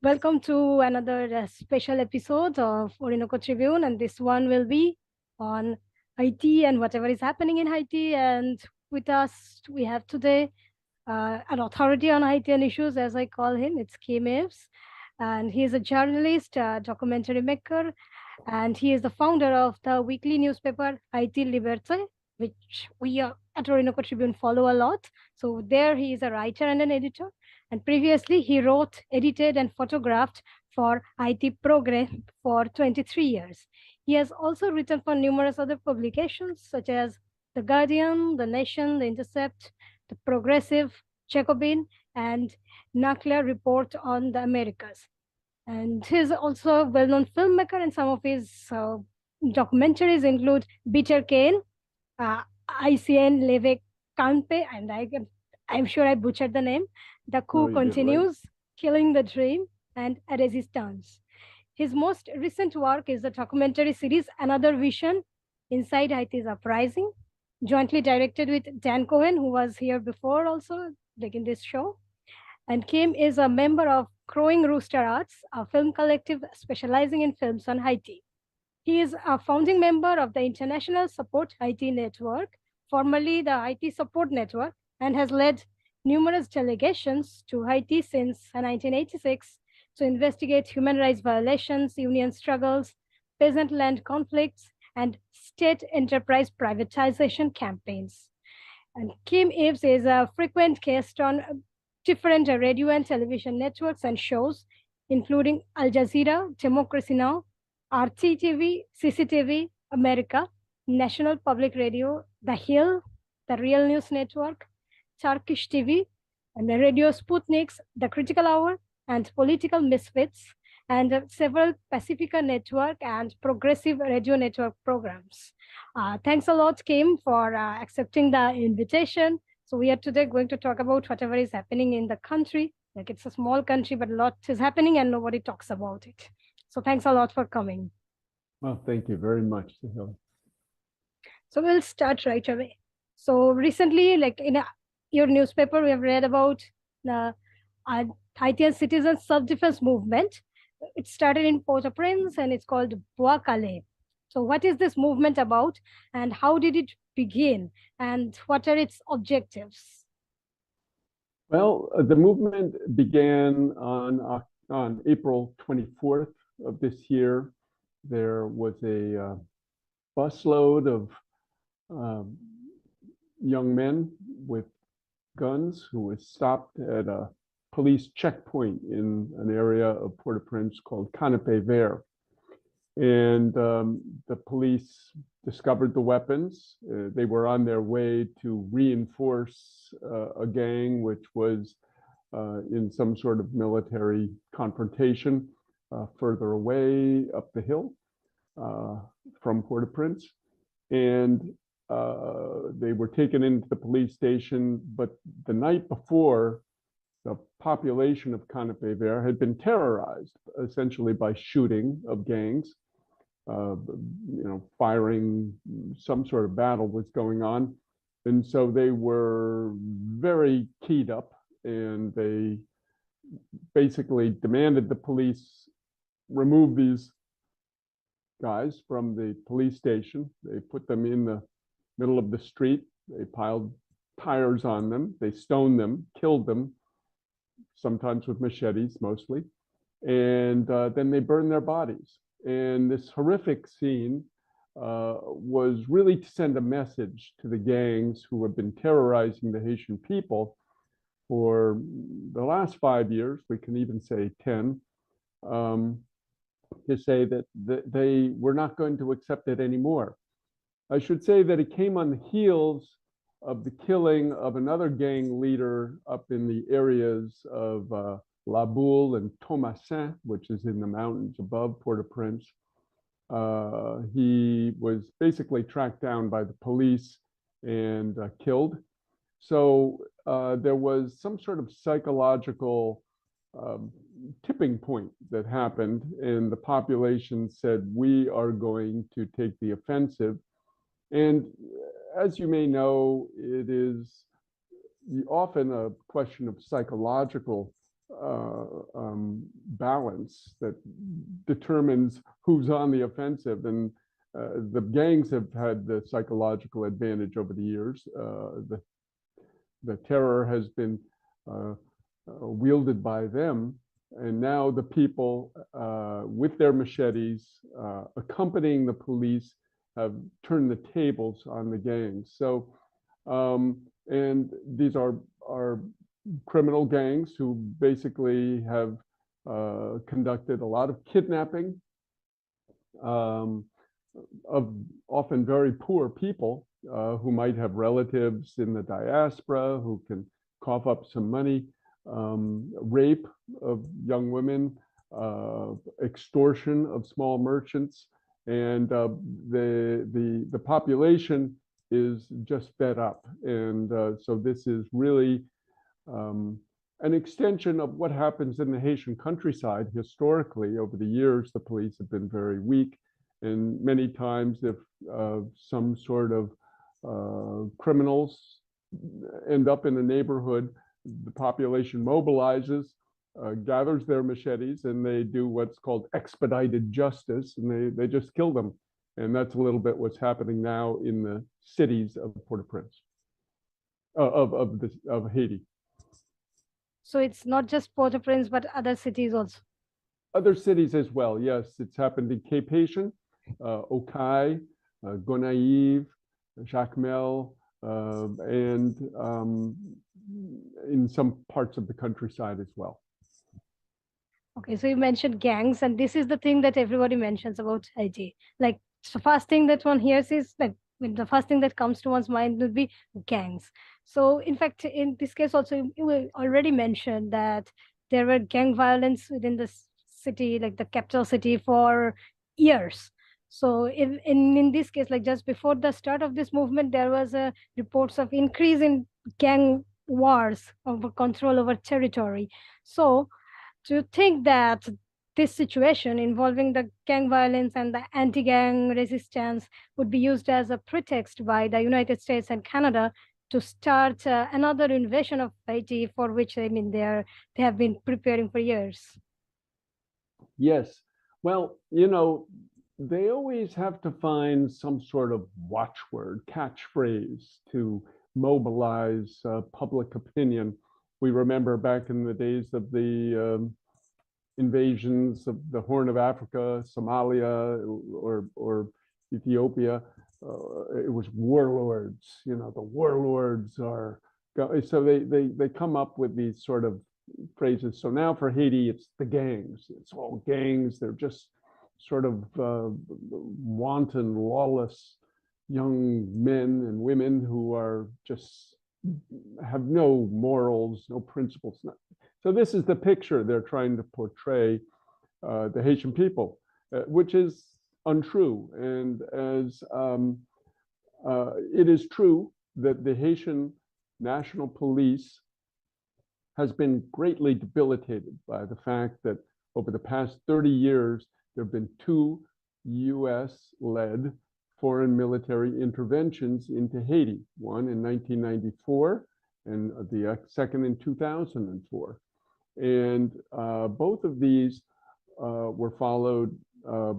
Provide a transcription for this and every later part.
Welcome to another special episode of Orinoco Tribune, and this one will be on Haiti and whatever is happening in Haiti. And with us, we have today an authority on Haitian issues, as I call him. It's Ives, and he is a journalist, documentary maker, and he is the founder of the weekly newspaper Haiti Liberté, which we at Orinoco Tribune follow a lot. So there he is a writer and an editor. And previously he wrote, edited, and photographed for Haiti Progress for 23 years. He has also written for numerous other publications such as The Guardian, The Nation, The Intercept, The Progressive, Jacobin, and Nuclear Report on the Americas. And he's also a well-known filmmaker, and some of his documentaries include Bitter Cane, ICN Leve Campe, and I'm sure I butchered the name. The Coup Continues, right. Killing the Dream, and A Resistance. His most recent work is the documentary series Another Vision, Inside Haiti's Uprising, jointly directed with Dan Cohen, who was here before also, like in this show. And Kim is a member of Crowing Rooster Arts, a film collective specializing in films on Haiti. He is a founding member of the International Support Haiti Network, formerly the Haiti Support Network, and has led numerous delegations to Haiti since 1986 to investigate human rights violations, union struggles, peasant land conflicts, and state enterprise privatization campaigns. And Kim Ives is a frequent guest on different radio and television networks and shows, including Al Jazeera, Democracy Now!, RTTV, CCTV, America, National Public Radio, The Hill, The Real News Network, Turkish TV, and the Radio Sputniks, The Critical Hour, and Political Misfits, and several Pacifica Network and Progressive Radio Network programs. Thanks a lot, Kim, for accepting the invitation. So we are today going to talk about whatever is happening in the country. Like, it's a small country, but a lot is happening and nobody talks about it. So thanks a lot for coming. Well, thank you very much, Sahil. So we'll start right away. So recently, like in your newspaper, we have read about the Haitian citizens self-defense movement. It started in Port-au-Prince and it's called Bois Calais. So what is this movement about and how did it begin and what are its objectives? Well, the movement began on April 24th of this year. There was a busload of young men with guns who was stopped at a police checkpoint in an area of Port-au-Prince called Canapé Vert. And the police discovered the weapons. They were on their way to reinforce a gang which was in some sort of military confrontation further away up the hill from Port-au-Prince. And they were taken into the police station, but the night before, the population of Canapé Vert had been terrorized essentially by shooting of gangs. Firing, some sort of battle was going on. And so they were very keyed up and they basically demanded the police remove these guys from the police station. They put them in the middle of the street. They piled tires on them. They stoned them, killed them, sometimes with machetes mostly. And then they burned their bodies. And this horrific scene was really to send a message to the gangs who have been terrorizing the Haitian people for the last 5 years, we can even say 10, to say that they were not going to accept it anymore. I should say that it came on the heels of the killing of another gang leader up in the areas of La Boule and Thomasin, which is in the mountains above Port-au-Prince. He was basically tracked down by the police and killed. So there was some sort of psychological tipping point that happened, and the population said, we are going to take the offensive. And as you may know, it is often a question of psychological balance that determines who's on the offensive. And the gangs have had the psychological advantage over the years. The terror has been wielded by them. And now the people with their machetes accompanying the police have turned the tables on the gangs. So, and these are criminal gangs who basically have conducted a lot of kidnapping of often very poor people who might have relatives in the diaspora who can cough up some money, rape of young women, extortion of small merchants, and the population is just fed up. And so this is really an extension of what happens in the Haitian countryside. Historically, over the years, the police have been very weak. And many times if some sort of criminals end up in a neighborhood, the population mobilizes, gathers their machetes, and they do what's called expedited justice, and they just kill them. And that's a little bit what's happening now in the cities of Port-au-Prince, of Haiti. So it's not just Port-au-Prince, but other cities also. Other cities as well, yes. It's happened in Cape Haitian, Okai, Gonaïves, Jacmel, and in some parts of the countryside as well. Okay, so you mentioned gangs, and this is the thing that everybody mentions about Haiti. Like, the first thing that one hears is like, the first thing that comes to one's mind would be gangs. So, in fact, in this case, also, you already mentioned that there were gang violence within the city, like the capital city, for years. So, in this case, like just before the start of this movement, there was a reports of increase in gang wars over control over territory. So, do you think that this situation involving the gang violence and the anti-gang resistance would be used as a pretext by the United States and Canada to start another invasion of Haiti, for which I mean they have been preparing for years? Yes. Well, you know, they always have to find some sort of watchword, catchphrase to mobilize public opinion. We remember back in the days of the invasions of the Horn of Africa, Somalia, or Ethiopia. It was warlords. You know, the warlords are so they come up with these sort of phrases. So now for Haiti, it's the gangs. It's all gangs. They're just sort of wanton, lawless young men and women who are just have no morals, no principles. So this is the picture they're trying to portray the Haitian people, which is untrue. And as it is true that the Haitian National Police has been greatly debilitated by the fact that over the past 30 years, there have been 2 US-led foreign military interventions into Haiti, one in 1994 and the second in 2004. And both of these were followed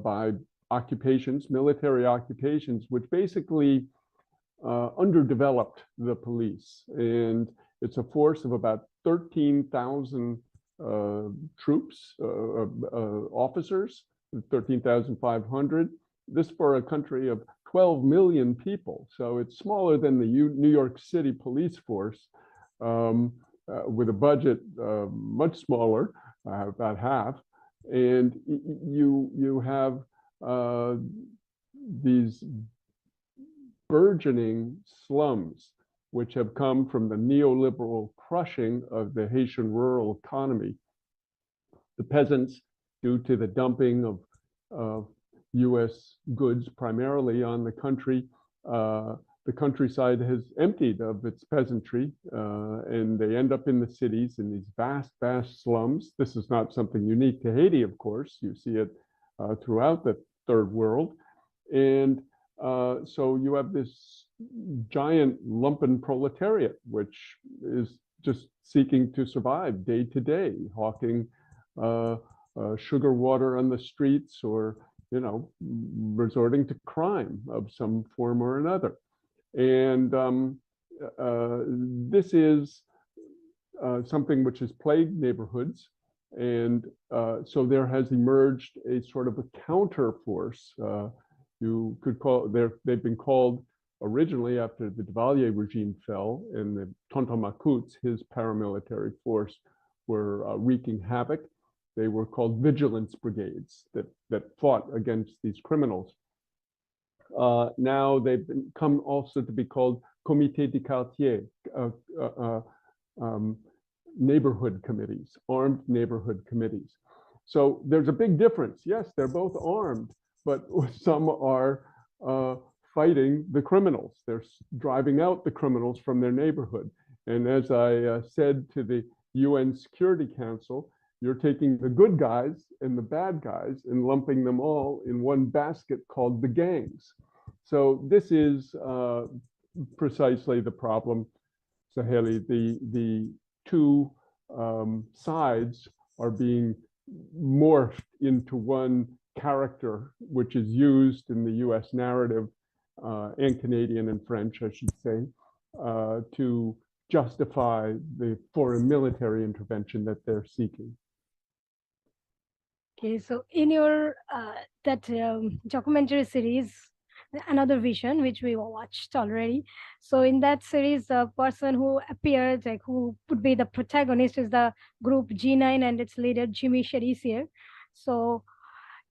by occupations, military occupations, which basically underdeveloped the police. And it's a force of about 13,000 troops, officers, 13,500. This for a country of 12 million people. So it's smaller than the New York City police force, with a budget much smaller, about half. And you have these burgeoning slums, which have come from the neoliberal crushing of the Haitian rural economy. The peasants, due to the dumping of US goods primarily on the country, the countryside has emptied of its peasantry, and they end up in the cities in these vast, vast slums. This is not something unique to Haiti, of course. You see it throughout the third world. And so you have this giant lumpen proletariat, which is just seeking to survive day to day, hawking sugar water on the streets, or resorting to crime of some form or another. And this is something which has plagued neighborhoods. And so there has emerged a sort of a counter force. You could call, they've been called originally after the Duvalier regime fell and the Tonton Macoutes, his paramilitary force, were wreaking havoc. They were called vigilance brigades that fought against these criminals. Now they've come also to be called Comité de Quartier, neighborhood committees, armed neighborhood committees. So there's a big difference. Yes, they're both armed, but some are fighting the criminals. They're driving out the criminals from their neighborhood. And as I said to the UN Security Council, you're taking the good guys and the bad guys and lumping them all in one basket called the gangs. So this is precisely the problem, Saheli. The two sides are being morphed into one character, which is used in the US narrative, and Canadian and French, I should say, to justify the foreign military intervention that they're seeking. Okay, so in your that documentary series, Another Vision, which we watched already. So in that series, the person who appeared, like who would be the protagonist, is the group G9 and its leader Jimmy Cherisier. So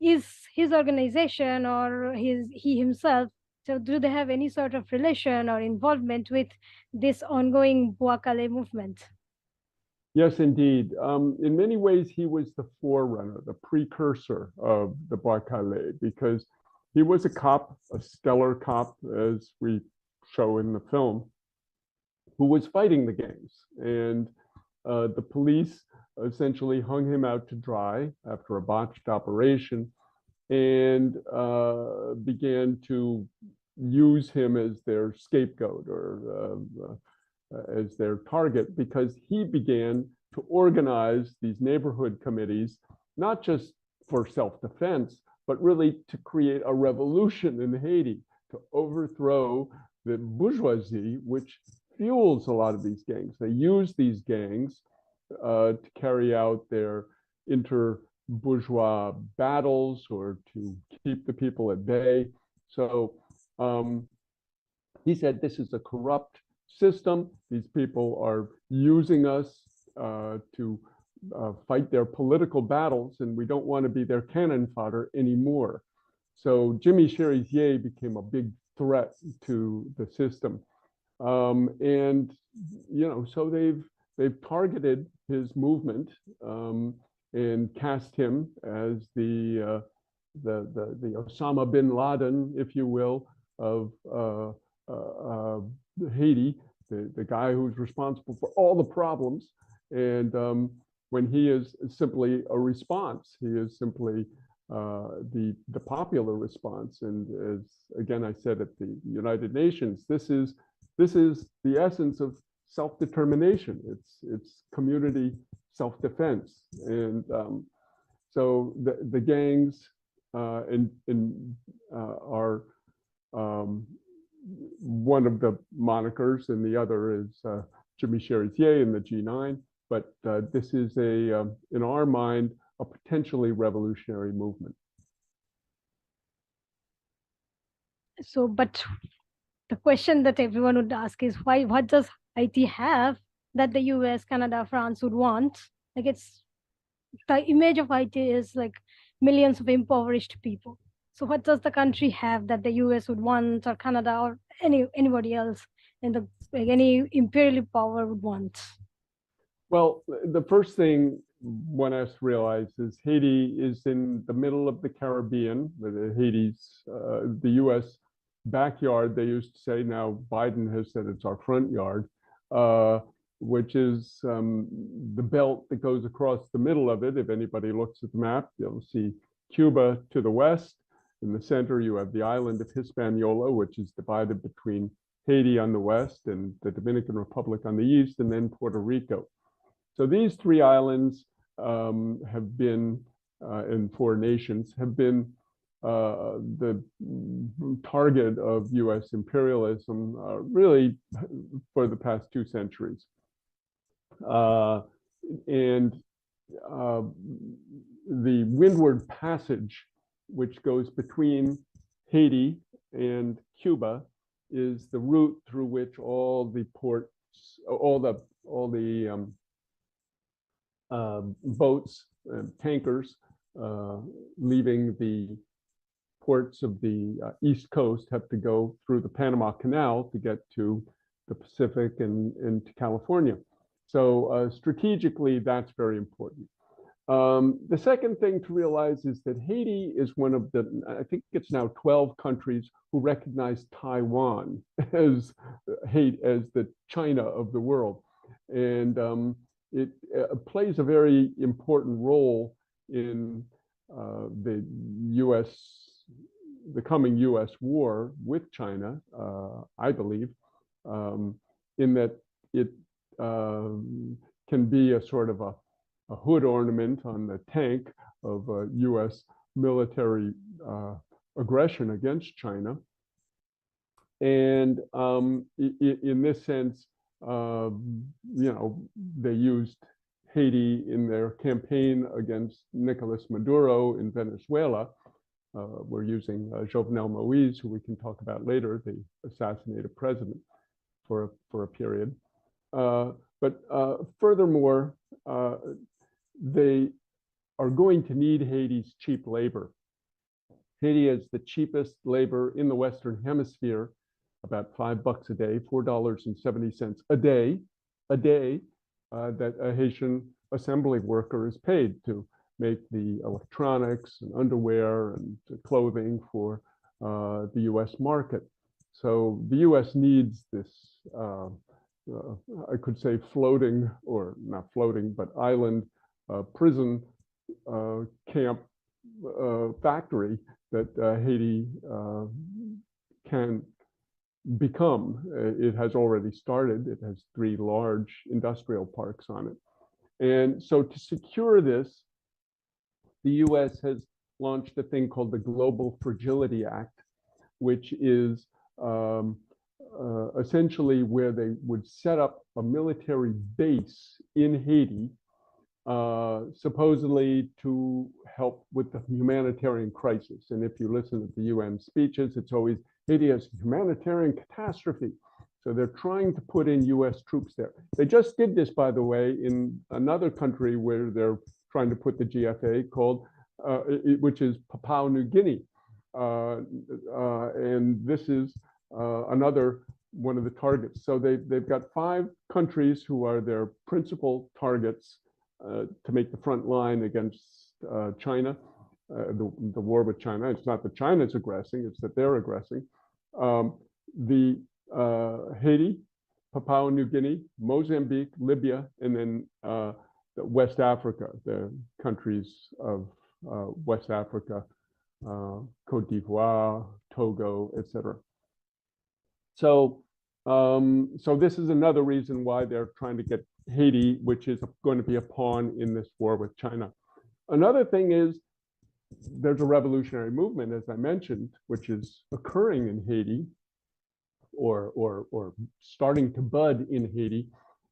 is his organization or he himself, so do they have any sort of relation or involvement with this ongoing Bois Calais movement? Yes, indeed. In many ways, he was the forerunner, the precursor of the Bois Calais, because he was a cop, a stellar cop, as we show in the film, who was fighting the gangs. And the police essentially hung him out to dry after a botched operation and began to use him as their scapegoat or as their target, because he began to organize these neighborhood committees, not just for self-defense, but really to create a revolution in Haiti, to overthrow the bourgeoisie, which fuels a lot of these gangs. They use these gangs to carry out their inter-bourgeois battles or to keep the people at bay. So he said, this is a corrupt system. These people are using us to fight their political battles, and we don't want to be their cannon fodder anymore. So Jimmy Cherisier became a big threat to the system. And, so they've targeted his movement and cast him as the Osama bin Laden, if you will, of Haiti, the guy who's responsible for all the problems. And when he is simply a response, he is simply the popular response. And as again I said at the United Nations, this is the essence of self-determination. It's community self-defense. And so the gangs are one of the monikers, and the other is Jimmy Cherisier and the G9. But this is in our mind, a potentially revolutionary movement. So, but the question that everyone would ask is why? What does Haiti have that the US, Canada, France would want? Like, it's the image of Haiti is like millions of impoverished people. So what does the country have that the US would want, or Canada, or anybody else in the any imperial power would want? Well, the first thing one has to realize is Haiti is in the middle of the Caribbean. Haiti's the US backyard, they used to say. Now Biden has said it's our front yard, which is the belt that goes across the middle of it. If anybody looks at the map, you'll see Cuba to the west. In the center, you have the island of Hispaniola, which is divided between Haiti on the west and the Dominican Republic on the east, and then Puerto Rico. So these three islands have been, and four nations, have been the target of US imperialism really for the past 2 centuries. And the Windward Passage, which goes between Haiti and Cuba, is the route through which all the ports, all the boats, tankers leaving the ports of the East Coast have to go through the Panama Canal to get to the Pacific and to California. So strategically, that's very important. The second thing to realize is that Haiti is one of the, I think it's now 12 countries who recognize Taiwan as the China of the world. And it plays a very important role in the coming US war with China, I believe, in that it can be a sort of a hood ornament on the tank of US military aggression against China. And in this sense, they used Haiti in their campaign against Nicolas Maduro in Venezuela. We're using Jovenel Moïse, who we can talk about later, the assassinated president, for a period. But furthermore, they are going to need Haiti's cheap labor. Haiti is the cheapest labor in the Western Hemisphere, about $5 a day, $4.70 a day, that a Haitian assembly worker is paid to make the electronics and underwear and clothing for the US market. So the US needs this, I could say floating, or not floating, but island prison camp factory that Haiti can become. It has already started. It has 3 large industrial parks on it. And so to secure this, the US has launched a thing called the Global Fragility Act, which is essentially where they would set up a military base in Haiti, supposedly to help with the humanitarian crisis. And if you listen to the UN speeches, it's always Haiti has a humanitarian catastrophe. So they're trying to put in US troops there. They just did this, by the way, in another country where they're trying to put the GFA called, which is Papua New Guinea. And this is another one of the targets. So they've got 5 countries who are their principal targets to make the front line against China, the war with China. It's not that China's aggressing, it's that they're aggressing. Haiti, Papua New Guinea, Mozambique, Libya, and then West Africa, the countries of West Africa, Cote d'Ivoire, Togo, etc. So this is another reason why they're trying to get Haiti, which is going to be a pawn in this war with China. Another thing is there's a revolutionary movement, as I mentioned, which is occurring in Haiti, or starting to bud in Haiti.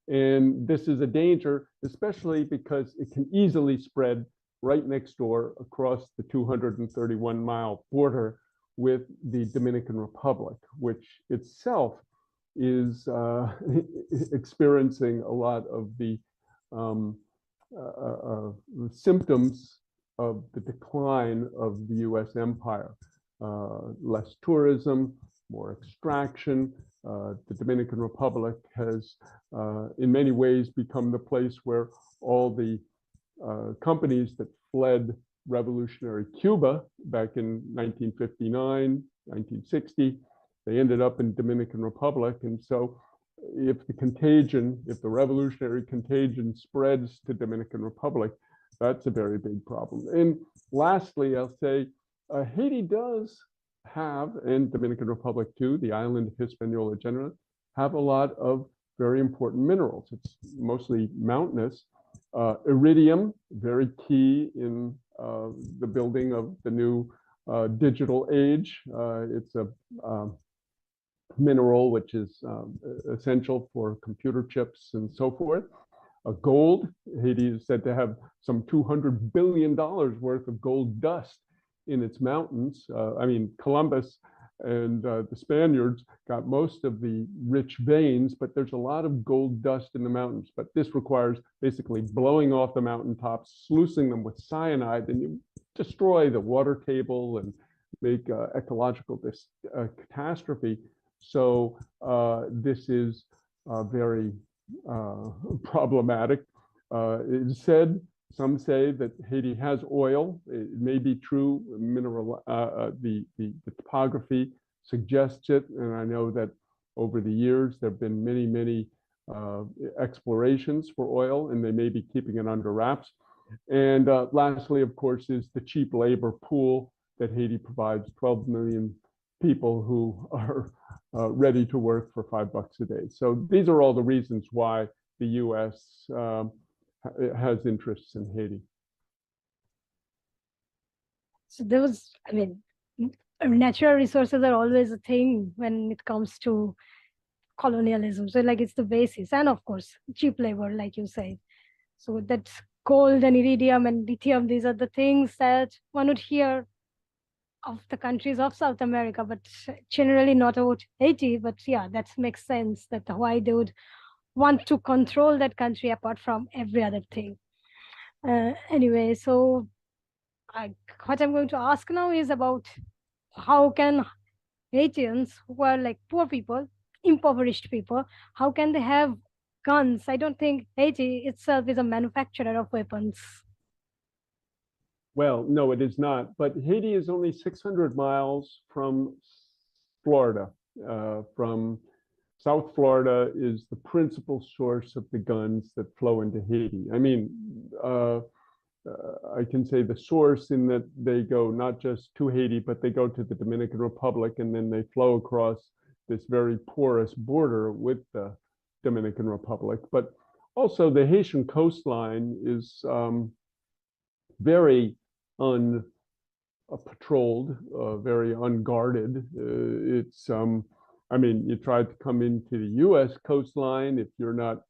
And this is a danger, especially because it can easily spread right next door across the 231-mile border with the Dominican Republic, which itself is experiencing a lot of the symptoms of the decline of the US empire. Less tourism, more extraction. The Dominican Republic has, in many ways, become the place where all the companies that fled revolutionary Cuba back in 1959, 1960, they ended up in Dominican Republic. And so if the revolutionary contagion spreads to Dominican Republic, that's a very big problem. And lastly, I'll say Haiti does have, and Dominican Republic too, the island of Hispaniola generally, have a lot of very important minerals. It's mostly mountainous. Iridium, very key in the building of the new digital age. It's a mineral which is essential for computer chips and so forth. Gold, Haiti is said to have some $200 billion worth of gold dust in its mountains. I mean, Columbus and the Spaniards got most of the rich veins, but there's a lot of gold dust in the mountains. But this requires basically blowing off the mountaintops, sluicing them with cyanide, and you destroy the water table and make ecological catastrophe. So this is very problematic. It is said, some say that Haiti has oil. It may be true. The topography suggests it, and I know that over the years there have been many explorations for oil, and they may be keeping it under wraps. And lastly, of course, is the cheap labor pool that Haiti provides. 12 million people who are ready to work for $5 a day. So these are all the reasons why the U.S. Has interests in Haiti. So there was, I mean, natural resources are always a thing when it comes to colonialism. So like it's the basis, and of course, cheap labor, like you said. So that's gold and iridium and lithium. These are the things that one would hear of the countries of South America, but generally not about Haiti. But yeah, that makes sense that why they would want to control that country apart from every other thing. Anyway, so what I'm going to ask now is about how can Haitians, who are like poor people, impoverished people, how can they have guns? I don't think Haiti itself is a manufacturer of weapons. Well, no, it is not. But Haiti is only 600 miles from Florida. From South Florida is the principal source of the guns that flow into Haiti. I mean, I can say the source in that they go not just to Haiti, but they go to the Dominican Republic, and then they flow across this very porous border with the Dominican Republic. But also the Haitian coastline is very unpatrolled, very unguarded. I mean, you try to come into the U.S. coastline, if you're not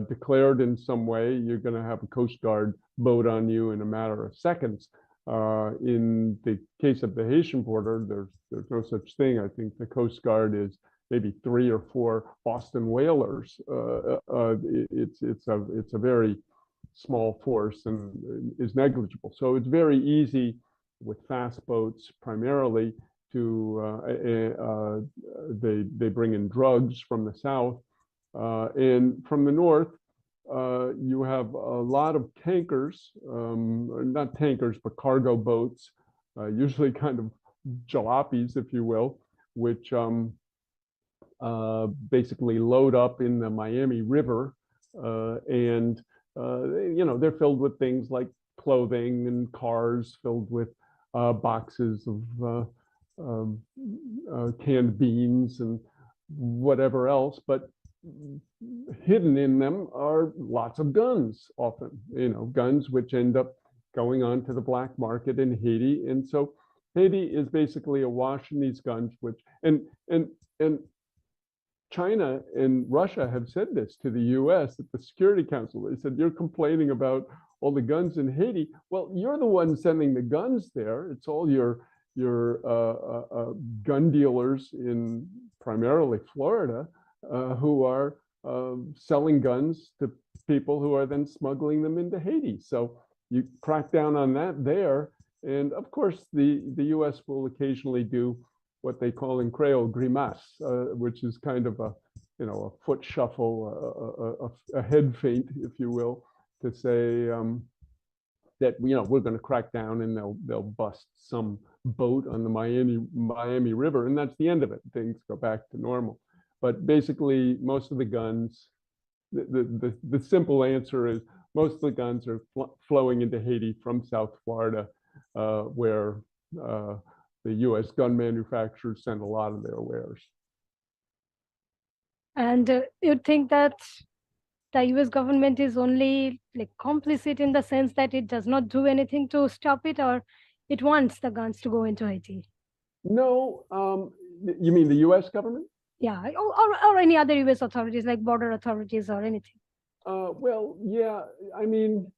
declared in some way, you're going to have a Coast Guard boat on you in a matter of seconds. In the case of the Haitian border, there's no such thing. I think the Coast Guard is maybe 3 or 4 Boston whalers. It's a very small force and is negligible. So it's very easy with fast boats primarily to they bring in drugs from the south, and from the north you have a lot of tankers, not tankers but cargo boats, usually kind of jalopies, if you will, which basically load up in the Miami River, and they're filled with things like clothing and cars filled with boxes of canned beans and whatever else, but hidden in them are lots of guns, often, guns which end up going on to the black market in Haiti. And so Haiti is basically awash in these guns, which, and China and Russia have said this to the US at the Security Council. They said, you're complaining about all the guns in Haiti. Well, you're the one sending the guns there. It's all your gun dealers in primarily Florida who are selling guns to people who are then smuggling them into Haiti. So you crack down on that there. And of course, the US will occasionally do what they call in Creole grimace, which is kind of a foot shuffle, a head feint, if you will, to say that we're going to crack down and they'll bust some boat on the Miami River, and that's the end of it. Things go back to normal. But basically, most of the guns, the simple answer is most of the guns are flowing into Haiti from South Florida, where the US gun manufacturers sent a lot of their wares. And you'd think that the US government is only like complicit in the sense that it does not do anything to stop it, or it wants the guns to go into Haiti. No, you mean the US government? Yeah, or any other US authorities like border authorities or anything. Well, yeah, I mean,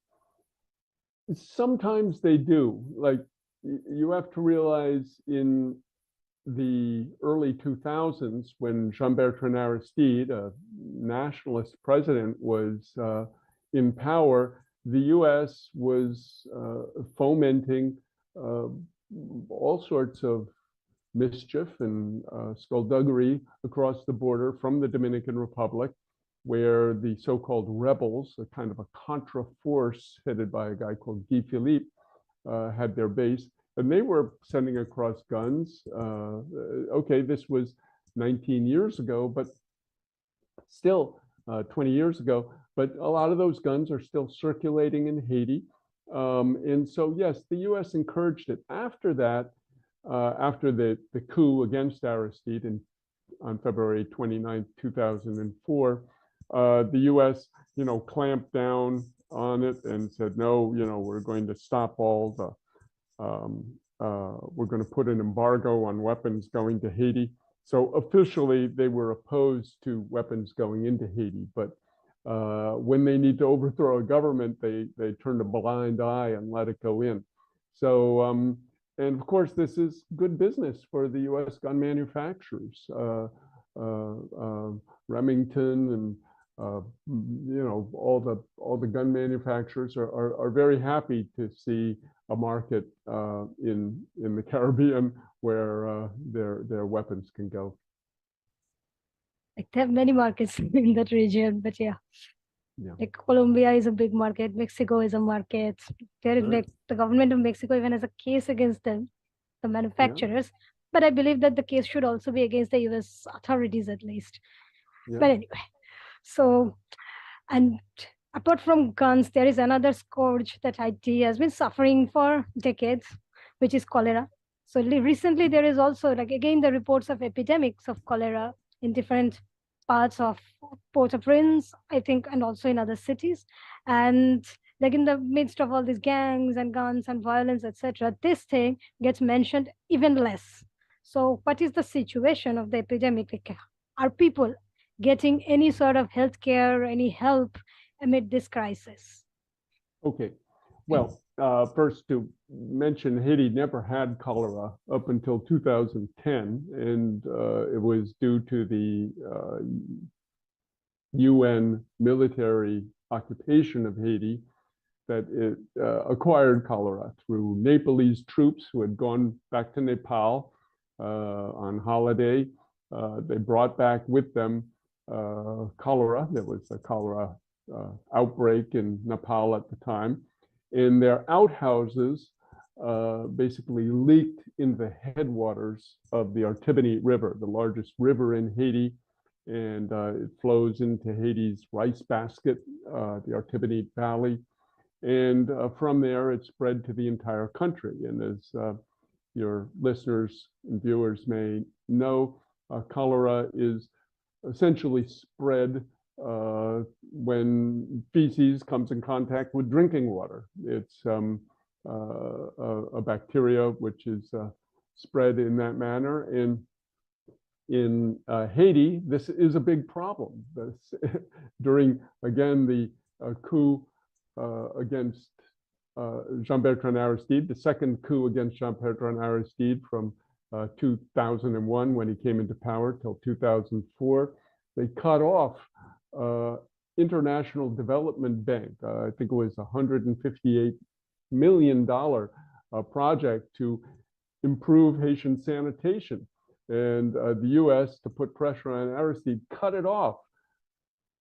sometimes they do. Like, you have to realize in the early 2000s, when Jean-Bertrand Aristide, a nationalist president, was in power, the US was fomenting all sorts of mischief and skullduggery across the border from the Dominican Republic, where the so-called rebels, a kind of a contra force headed by a guy called Guy Philippe, had their base, and they were sending across guns. Okay, this was 19 years ago, but still 20 years ago, but a lot of those guns are still circulating in Haiti. And so, yes, the US encouraged it. After that, after the coup against Aristide on February 29, 2004, the US, clamped down on it and said, no, we're going to stop all the we're going to put an embargo on weapons going to Haiti. So officially, they were opposed to weapons going into Haiti, but when they need to overthrow a government, they turn a blind eye and let it go in. So, and of course, this is good business for the U.S. gun manufacturers. Remington and all the gun manufacturers are very happy to see a market in the Caribbean where their weapons can go. Like they have many markets in that region, but yeah. Like Colombia is a big market, Mexico is a market. There is like the government of Mexico even has a case against them, the manufacturers. Yeah. But I believe that the case should also be against the US authorities at least. Yeah. But anyway, so, and apart from guns, there is another scourge that Haiti has been suffering for decades, which is cholera. So recently there is also like again the reports of epidemics of cholera in different parts of Port-au-Prince, I think, and also in other cities. And like in the midst of all these gangs and guns and violence, etc., this thing gets mentioned even less. So what is the situation of the epidemic? Like, are people getting any sort of healthcare, any help amid this crisis? Okay. Well, first to mention, Haiti never had cholera up until 2010, and it was due to the UN military occupation of Haiti that it acquired cholera through Nepalese troops who had gone back to Nepal on holiday. They brought back with them cholera. There was a cholera outbreak in Nepal at the time. And their outhouses basically leaked in the headwaters of the Artibonite River, the largest river in Haiti. And it flows into Haiti's rice basket, the Artibonite Valley. And from there, it spread to the entire country. And as your listeners and viewers may know, cholera is essentially spread when feces comes in contact with drinking water. It's a bacteria which is spread in that manner. And in Haiti, this is a big problem. During, again, the coup against Jean-Bertrand Aristide, the second coup against Jean-Bertrand Aristide from 2001 when he came into power till 2004, they cut off International Development Bank. I think it was $158 million project to improve Haitian sanitation. And the US, to put pressure on Aristide, cut it off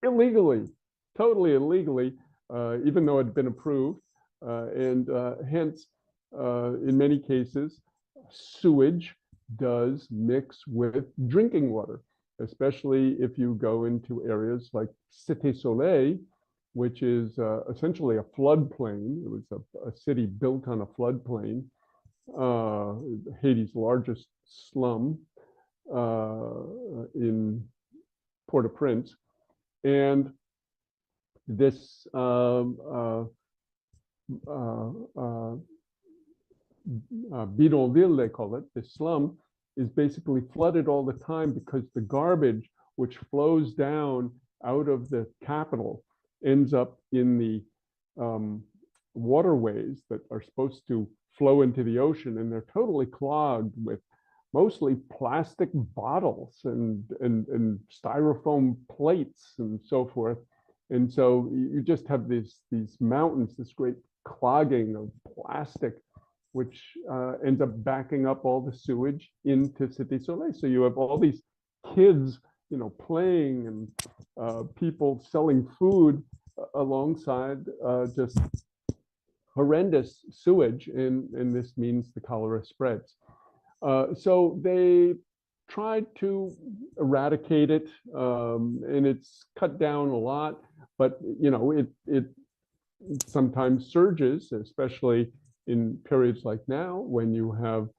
illegally, totally illegally, even though it had been approved. And hence, in many cases, sewage does mix with drinking water, especially if you go into areas like Cité Soleil, which is essentially a floodplain. It was a city built on a floodplain. Haiti's largest slum in Port-au-Prince. And this bidonville, they call it, this slum, is basically flooded all the time because the garbage which flows down out of the capital ends up in the waterways that are supposed to flow into the ocean, and they're totally clogged with mostly plastic bottles and styrofoam plates and so forth. And so you just have these mountains, this great clogging of plastic, which ends up backing up all the sewage into Cité Soleil. So you have all these kids, playing and people selling food alongside just horrendous sewage, and this means the cholera spreads. So they tried to eradicate it, and it's cut down a lot, but it sometimes surges, especially in periods like now when you have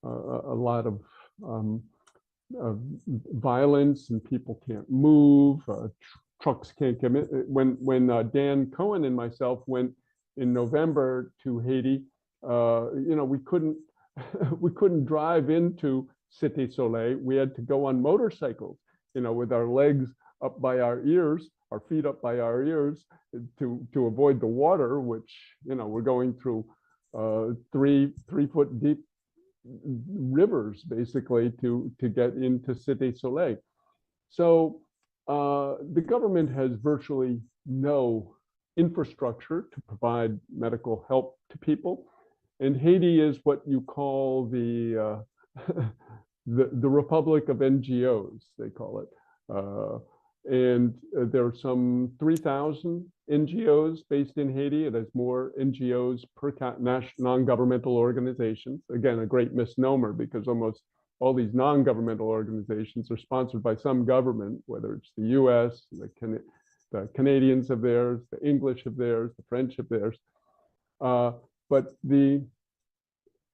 a lot of violence and people can't move, trucks can't come in. When Dan Cohen and myself went in November to Haiti, we couldn't we couldn't drive into Cité Soleil. We had to go on motorcycles, with our legs up by our ears, our feet up by our ears, to avoid the water, which we're going through 3 foot deep rivers basically to get into Cité Soleil. So the government has virtually no infrastructure to provide medical help to people. And Haiti is what you call the the Republic of NGOs, they call it. And there are some 3,000 NGOs based in Haiti. It has more NGOs per non-governmental organizations. Again, a great misnomer, because almost all these non-governmental organizations are sponsored by some government, whether it's the US, the Canadians have theirs, the English have theirs, the French have theirs. But the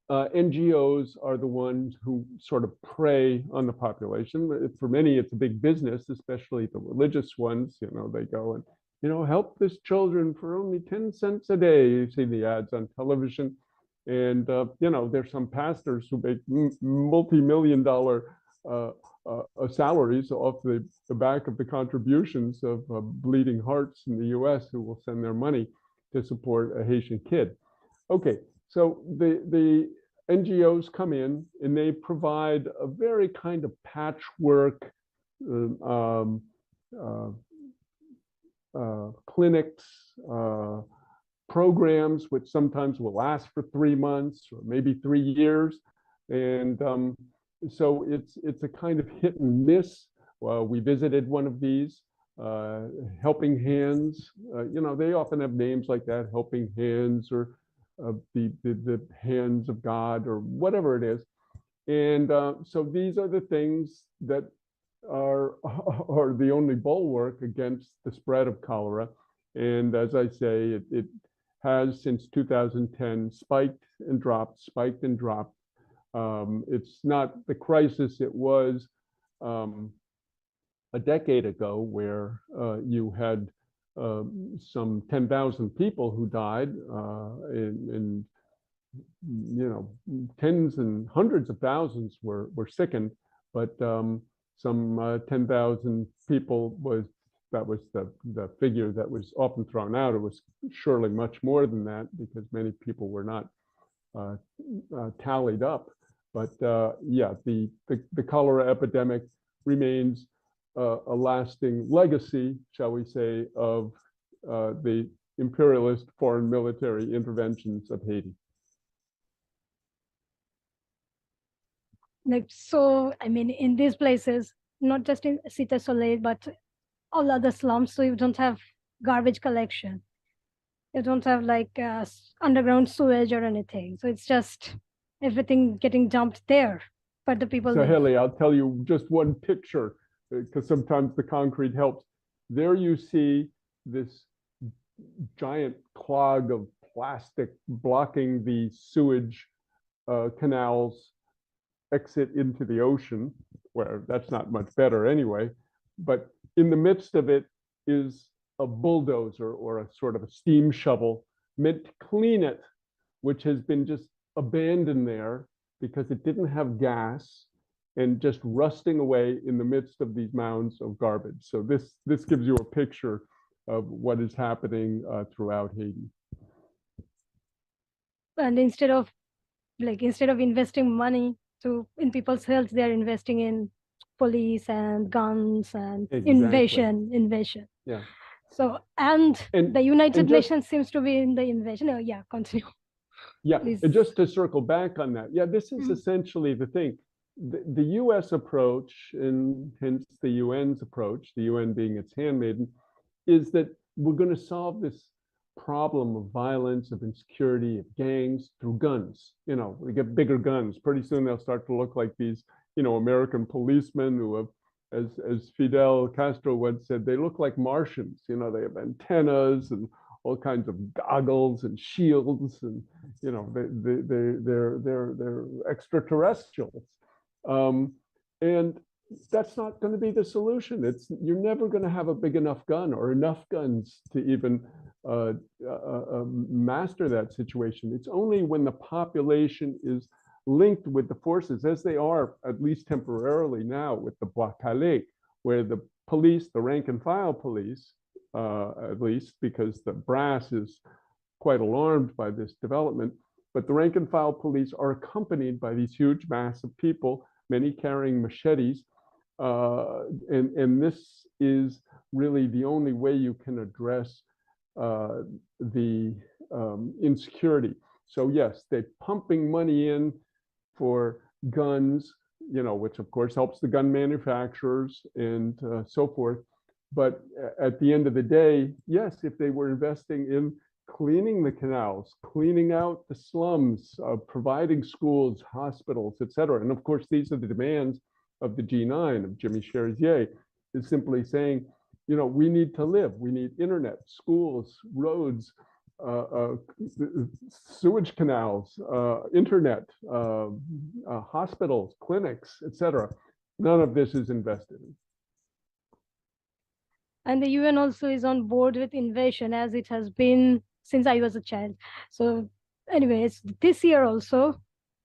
NGOs are the ones who sort of prey on the population. For many, it's a big business, especially the religious ones. They go and, help this children for only 10 cents a day. You see the ads on television. And, there's some pastors who make multi-million-dollar salaries off the back of the contributions of bleeding hearts in the US who will send their money to support a Haitian kid. Okay, so the NGOs come in and they provide a very kind of patchwork clinics, programs, which sometimes will last for 3 months or maybe 3 years. And so it's a kind of hit and miss. We visited one of these, Helping Hands. They often have names like that, Helping Hands, or the hands of God, or whatever it is. And so these are the things that are the only bulwark against the spread of cholera. And as I say, it has since 2010 spiked and dropped, spiked and dropped. It's not the crisis it was a decade ago, where you had some 10,000 people who died, and tens and hundreds of thousands were sickened, but some 10,000 people was the figure that was often thrown out. It was surely much more than that, because many people were not tallied up. But yeah, the cholera epidemic remains a lasting legacy, shall we say, of the imperialist foreign military interventions of Haiti. So, I mean, in these places, not just in Cité Soleil, but all other slums, so you don't have garbage collection. You don't have like underground sewage or anything. So it's just everything getting dumped there. But the people So live. Haley, I'll tell you just one picture, because sometimes the concrete helps. There you see this giant clog of plastic blocking the sewage canals exit into the ocean, where that's not much better anyway. But in the midst of it is a bulldozer or a sort of a steam shovel meant to clean it, which has been just abandoned there because it didn't have gas and just rusting away in the midst of these mounds of garbage. So this gives you a picture of what is happening throughout Haiti. And instead of investing money in people's health, they are investing in police and guns and Exactly. invasion. Yeah. So, and the And United just Nations seems to be in the invasion. Oh, yeah, continue, yeah, please. and just to circle back on that, yeah, this is Mm. essentially the thing. The US approach, and hence the UN's approach, the UN being its handmaiden, is that we're going to solve this problem of violence, of insecurity, of gangs through guns. You know, we get bigger guns. Pretty soon they'll start to look like these, you know, American policemen who have, as Fidel Castro once said, they look like Martians. You know, they have antennas and all kinds of goggles and shields, and you know, they're extraterrestrials. And that's not going to be the solution. You're never going to have a big enough gun or enough guns to even master that situation. It's only when the population is linked with the forces, as they are at least temporarily now with the Bois Calais, where the police, the rank and file police, at least because the brass is quite alarmed by this development, but the rank and file police are accompanied by these huge mass of people, many carrying machetes, and this is really the only way you can address the insecurity. So yes, they're pumping money in for guns, you know, which of course helps the gun manufacturers and so forth. But at the end of the day, yes, if they were investing in cleaning the canals, cleaning out the slums, providing schools, hospitals, et cetera. And of course, these are the demands of the G9, of Jimmy Cherizier, is simply saying, you know, we need to live. We need internet, schools, roads, sewage canals, internet, hospitals, clinics, et cetera. None of this is invested in. And the UN also is on board with invasion, as it has been since I was a child. So, anyways, this year also,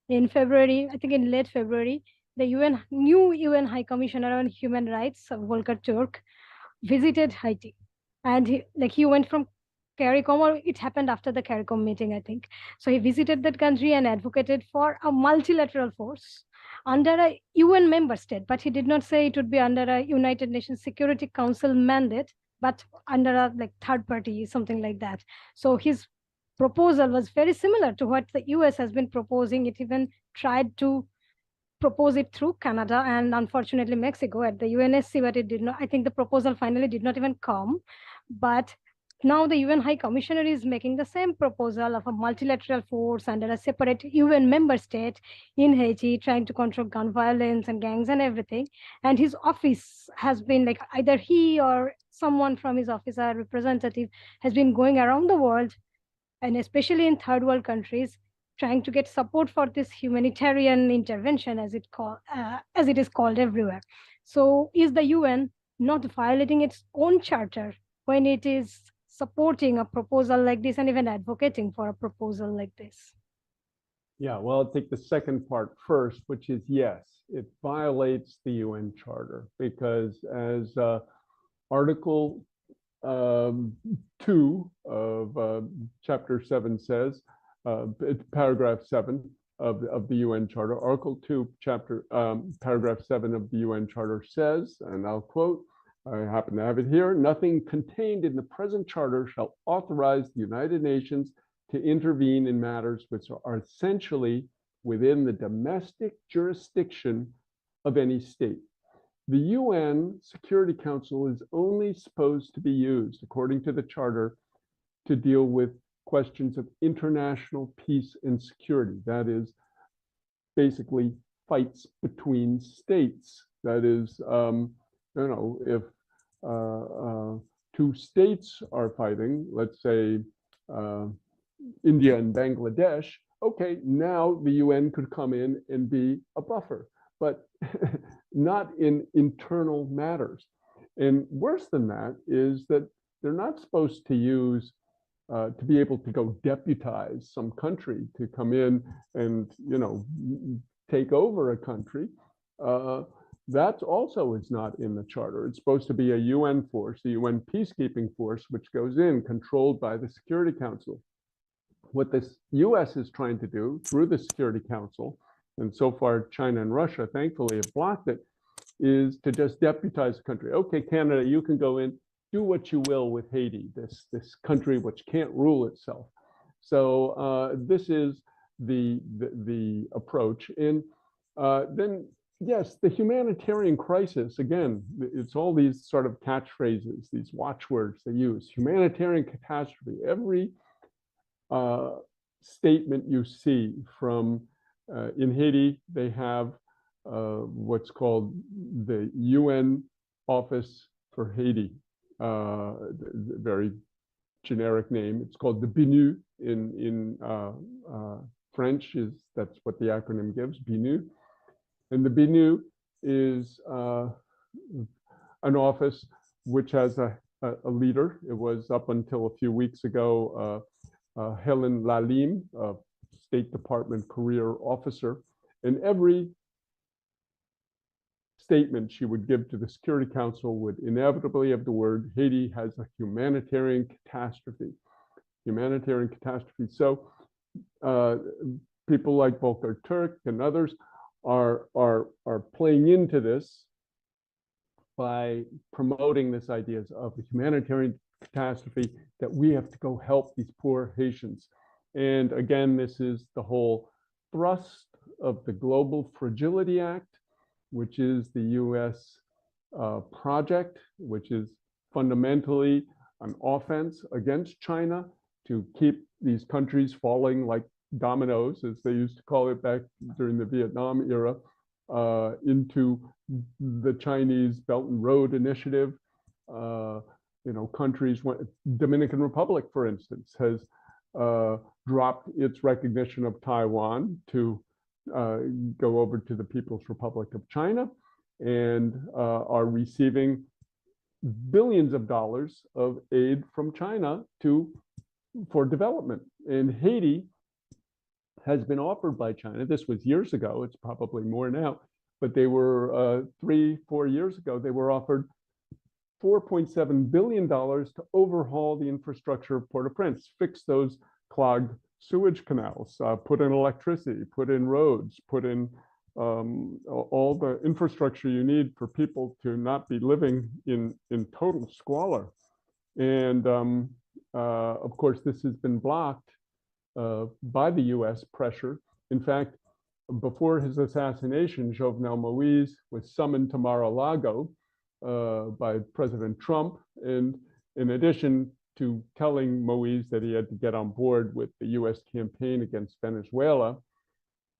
in February, I think in late February, the new UN High Commissioner on Human Rights, Volker Turk, visited Haiti, and he went from CARICOM, or it happened after the CARICOM meeting, I think. So he visited that country and advocated for a multilateral force under a UN member state, but he did not say it would be under a United Nations Security Council mandate, but under a third party, something like that. So his proposal was very similar to what the US has been proposing. It even tried to propose it through Canada and unfortunately Mexico at the UNSC, but it did not. I think the proposal finally did not even come. But now the UN High Commissioner is making the same proposal of a multilateral force under a separate UN member state in Haiti, trying to control gun violence and gangs and everything. And his office has been either he or someone from his office, a representative, has been going around the world, and especially in third world countries, trying to get support for this humanitarian intervention, as it is called everywhere. So is the UN not violating its own charter when it is supporting a proposal like this and even advocating for a proposal like this? Yeah, well, I'll take the second part first, which is yes, it violates the UN Charter because as Article 2 of Chapter 7 says, paragraph 7 of the UN Charter, Article 2, paragraph 7 of the UN Charter says, and I'll quote, I happen to have it here, nothing contained in the present charter shall authorize the United Nations to intervene in matters which are essentially within the domestic jurisdiction of any state. The UN Security Council is only supposed to be used, according to the charter, to deal with questions of international peace and security. That is basically fights between states. That is, if two states are fighting, let's say India and Bangladesh, okay, now the UN could come in and be a buffer, but not in internal matters. And worse than that is that they're not supposed to use to be able to go deputize some country to come in and take over a country. That also is not in the charter. It's supposed to be a UN force, a UN peacekeeping force, which goes in controlled by the Security Council. What the US is trying to do through the Security Council, and so far China and Russia thankfully have blocked it, is to just deputize the country. Okay, Canada, you can go in, do what you will with Haiti, this country which can't rule itself. So this is the approach. And then, yes, the humanitarian crisis, again, it's all these sort of catchphrases, these watchwords they use. Humanitarian catastrophe. Every statement you see from in Haiti, they have what's called the UN Office for Haiti, very generic name. It's called the BNU in French. That's what the acronym gives, BNU. And the BNU is an office which has a leader. It was up until a few weeks ago Helen Lalim, a State Department career officer, and every statement she would give to the Security Council would inevitably have the word Haiti has a humanitarian catastrophe. Humanitarian catastrophe. So people like Volker Turk and others are playing into this by promoting this ideas of a humanitarian catastrophe, that we have to go help these poor Haitians. And again, this is the whole thrust of the Global Fragility Act, which is the US project, which is fundamentally an offense against China to keep these countries falling like dominoes, as they used to call it back during the Vietnam era, into the Chinese Belt and Road Initiative. Countries, Dominican Republic, for instance, has dropped its recognition of Taiwan to go over to the People's Republic of China, and are receiving billions of dollars of aid from China for development. And Haiti has been offered by China. This was years ago. It's probably more now, but they were 3-4 years ago. They were offered $4.7 billion to overhaul the infrastructure of Port-au-Prince, fix those clogged sewage canals, put in electricity, put in roads, put in all the infrastructure you need for people to not be living in total squalor. And of course, this has been blocked by the US pressure. In fact, before his assassination, Jovenel Moise was summoned to Mar-a-Lago by President Trump. And in addition to telling Moise that he had to get on board with the US campaign against Venezuela,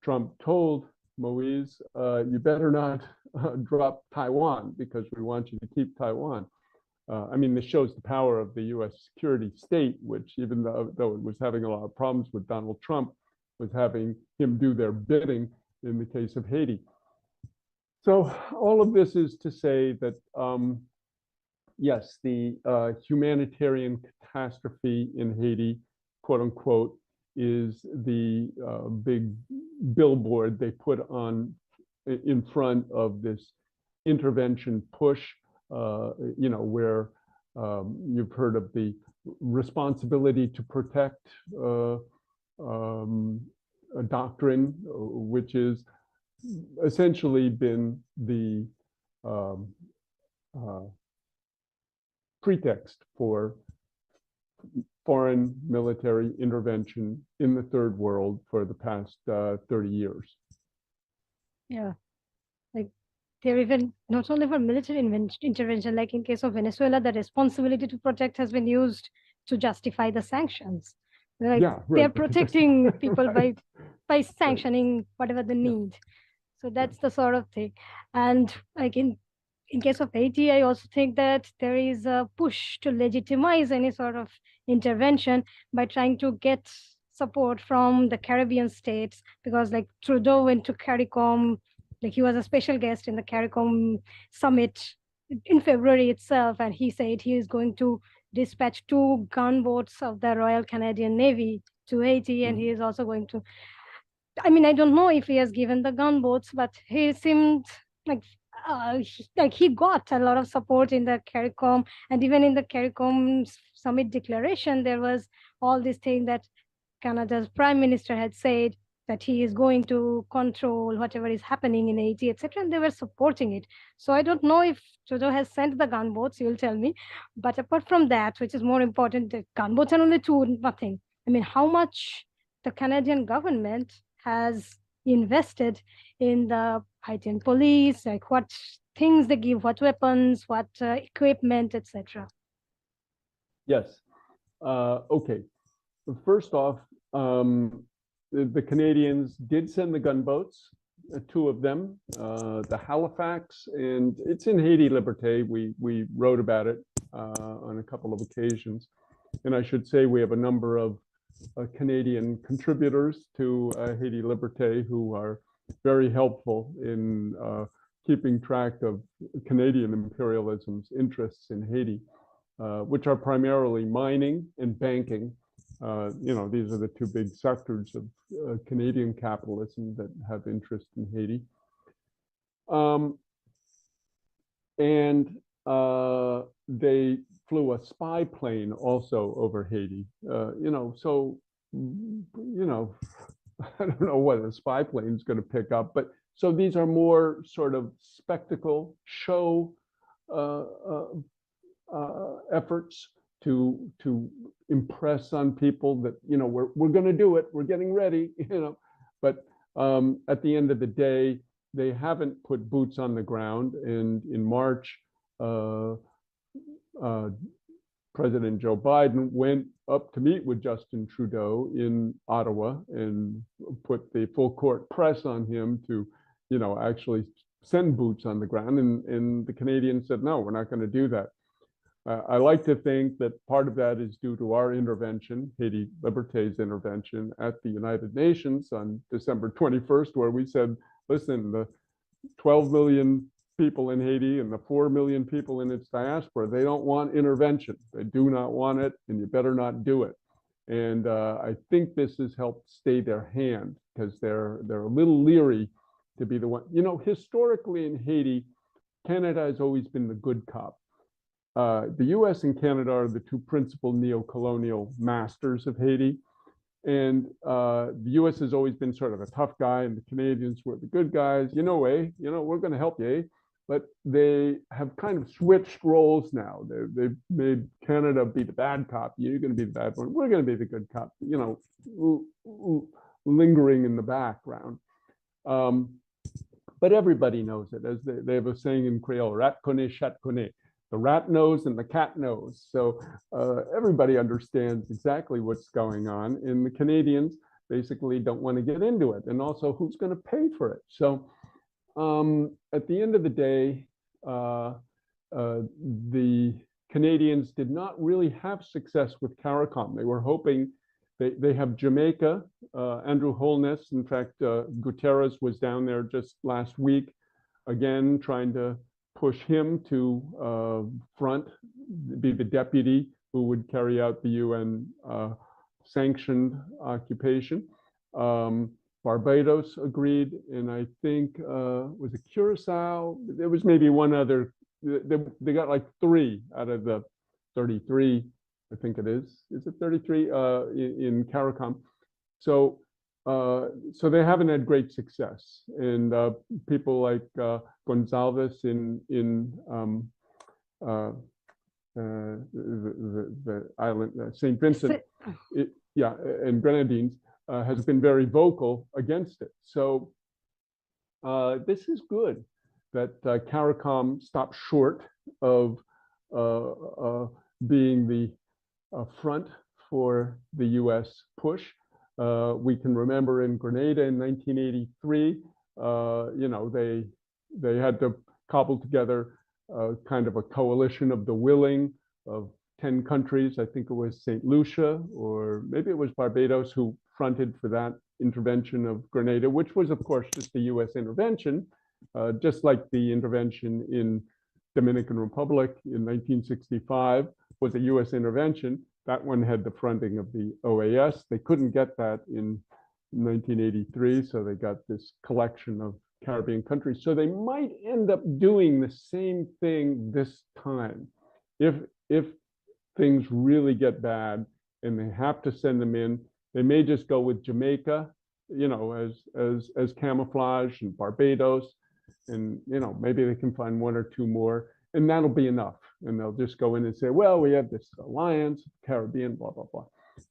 Trump told Moise, you better not drop Taiwan, because we want you to keep Taiwan. I mean, this shows the power of the US security state, which, even though it was having a lot of problems with Donald Trump, was having him do their bidding in the case of Haiti. So all of this is to say that, yes, the humanitarian catastrophe in Haiti, quote unquote, is the big billboard they put on in front of this intervention push, where you've heard of the responsibility to protect a doctrine, which is essentially been the pretext for foreign military intervention in the third world for the past 30 years. Yeah, like they're even not only for military intervention, like in case of Venezuela, the responsibility to protect has been used to justify the sanctions. Like, yeah, right. they're protecting people right. by sanctioning whatever they need. So that's the sort of thing. And like in case of Haiti, I also think that there is a push to legitimize any sort of intervention by trying to get support from the Caribbean states, because like Trudeau went to CARICOM, like he was a special guest in the CARICOM summit in February itself, and he said he is going to dispatch 2 gunboats of the Royal Canadian Navy to Haiti, and he is also going to, I mean, I don't know if he has given the gunboats, but he seemed like like he got a lot of support in the CARICOM, and even in the CARICOM summit declaration, there was all this thing that Canada's prime minister had said that he is going to control whatever is happening in Haiti, etc. And they were supporting it. So I don't know if Trudeau has sent the gunboats, you'll tell me. But apart from that, which is more important, the gunboats are only 2, nothing. I mean, how much the Canadian government has invested in the Haitian police, like what things they give, what weapons, what equipment, etc. Yes. Okay. First off, the Canadians did send the gunboats, 2 of them, the Halifax, and it's in Haiti Liberté. We wrote about it on a couple of occasions. And I should say we have a number of Canadian contributors to Haiti Liberté who are very helpful in keeping track of Canadian imperialism's interests in Haiti, which are primarily mining and banking. These are the 2 big sectors of Canadian capitalism that have interest in Haiti. And they flew a spy plane also over Haiti. So I don't know what a spy plane is going to pick up, but so these are more sort of spectacle show efforts to impress on people that we're going to do it, we're getting ready, but at the end of the day, they haven't put boots on the ground. And in March, President Joe Biden went up to meet with Justin Trudeau in Ottawa and put the full court press on him to, actually send boots on the ground. And the Canadians said, no, we're not going to do that. I like to think that part of that is due to our intervention, Haiti Liberté's intervention at the United Nations on December 21st, where we said, listen, the 12 million people in Haiti and the 4 million people in its diaspora, they don't want intervention. They do not want it, and you better not do it. And I think this has helped stay their hand, because they're a little leery to be the one. Historically in Haiti, Canada has always been the good cop. The US and Canada are the 2 principal neo-colonial masters of Haiti. And the US has always been sort of a tough guy, and the Canadians were the good guys. We're going to help you, But they have kind of switched roles now. They've made Canada be the bad cop. You're going to be the bad one. We're going to be the good cop, lingering in the background. But everybody knows it. As they have a saying in Creole, rat connaît, chat connaît. The rat knows and the cat knows. So everybody understands exactly what's going on. And the Canadians basically don't want to get into it. And also, who's going to pay for it? So at the end of the day, the Canadians did not really have success with CARICOM. They were hoping they have Jamaica, Andrew Holness. In fact, Guterres was down there just last week, again, trying to push him to be the deputy who would carry out the UN sanctioned occupation. Barbados agreed, and I think was it Curacao? There was maybe one other. They got like 3 out of the 33, I think it is. Is it 33 in CARICOM? So they haven't had great success, and people like Gonzalez in the island Saint Vincent, and Grenadines. Has been very vocal against it. So this is good that CARICOM stopped short of being the front for the US push. We can remember in Grenada in 1983, they had to cobble together kind of a coalition of the willing of 10 countries. I think it was St. Lucia, or maybe it was Barbados, who fronted for that intervention of Grenada, which was, of course, just a U.S. intervention, just like the intervention in Dominican Republic in 1965 was a U.S. intervention. That one had the fronting of the OAS. They couldn't get that in 1983, so they got this collection of Caribbean countries. So they might end up doing the same thing this time. If things really get bad and they have to send them in, they may just go with Jamaica, as camouflage, and Barbados, and maybe they can find one or two more, and that'll be enough. And they'll just go in and say, well, we have this alliance, Caribbean, blah blah blah.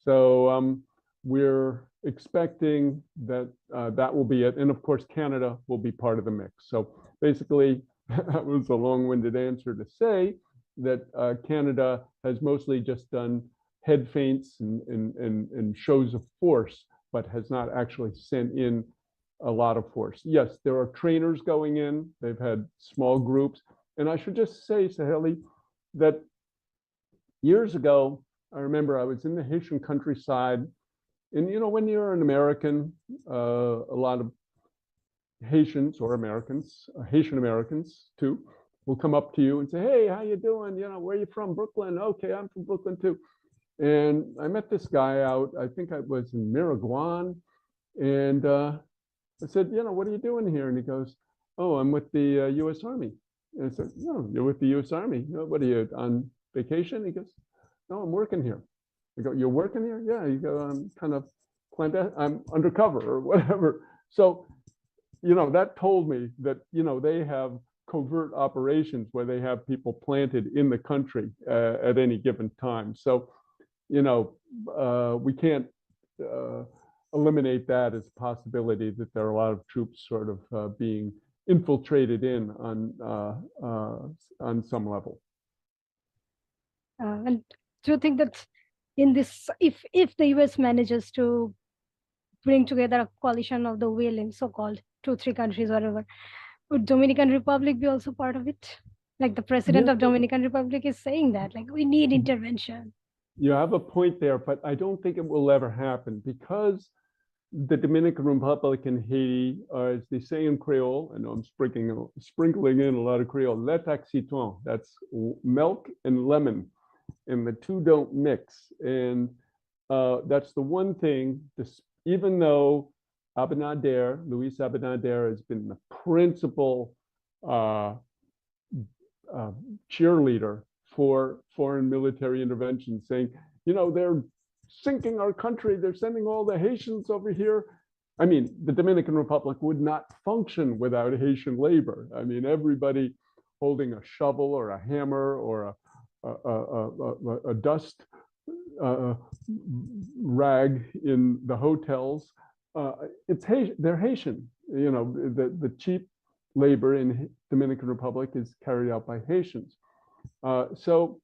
So we're expecting that that will be it, and of course Canada will be part of the mix. So basically, that was a long-winded answer to say that Canada has mostly just done head feints and shows of force, but has not actually sent in a lot of force. Yes, there are trainers going in. They've had small groups. And I should just say, Saheli, that years ago, I remember I was in the Haitian countryside. And, when you're an American, a lot of Haitians or Americans, Haitian Americans too, will come up to you and say, hey, how you doing? Where are you from? Brooklyn. Okay, I'm from Brooklyn too. And I met this guy out, I think I was in Miragwan. And I said, what are you doing here? And he goes, oh, I'm with the U.S. Army. And I said, no, you're with the U.S. Army. What are you, on vacation? He goes, no, I'm working here. I go, you're working here? Yeah. You go, I'm kind of I'm undercover or whatever. So, that told me that, they have covert operations where they have people planted in the country at any given time. So, we can't eliminate that as a possibility that there are a lot of troops sort of being infiltrated in on some level. And do you think that in this, if the US manages to bring together a coalition of the willing, so-called 2-3 countries, whatever, would Dominican Republic be also part of it? Like the president of Dominican Republic is saying that, like, we need intervention. You have a point there, but I don't think it will ever happen because the Dominican Republic and Haiti are, as they say in Creole, I know I'm sprinkling in a lot of Creole, lait avec citron, that's milk and lemon, and the two don't mix. And that's the one thing, even though Luis Abinader has been the principal cheerleader for foreign military intervention, saying, they're sinking our country, they're sending all the Haitians over here. I mean, the Dominican Republic would not function without Haitian labor. I mean, everybody holding a shovel or a hammer or a dust rag in the hotels. It's Haitian. They're Haitian. The cheap labor in Dominican Republic is carried out by Haitians. So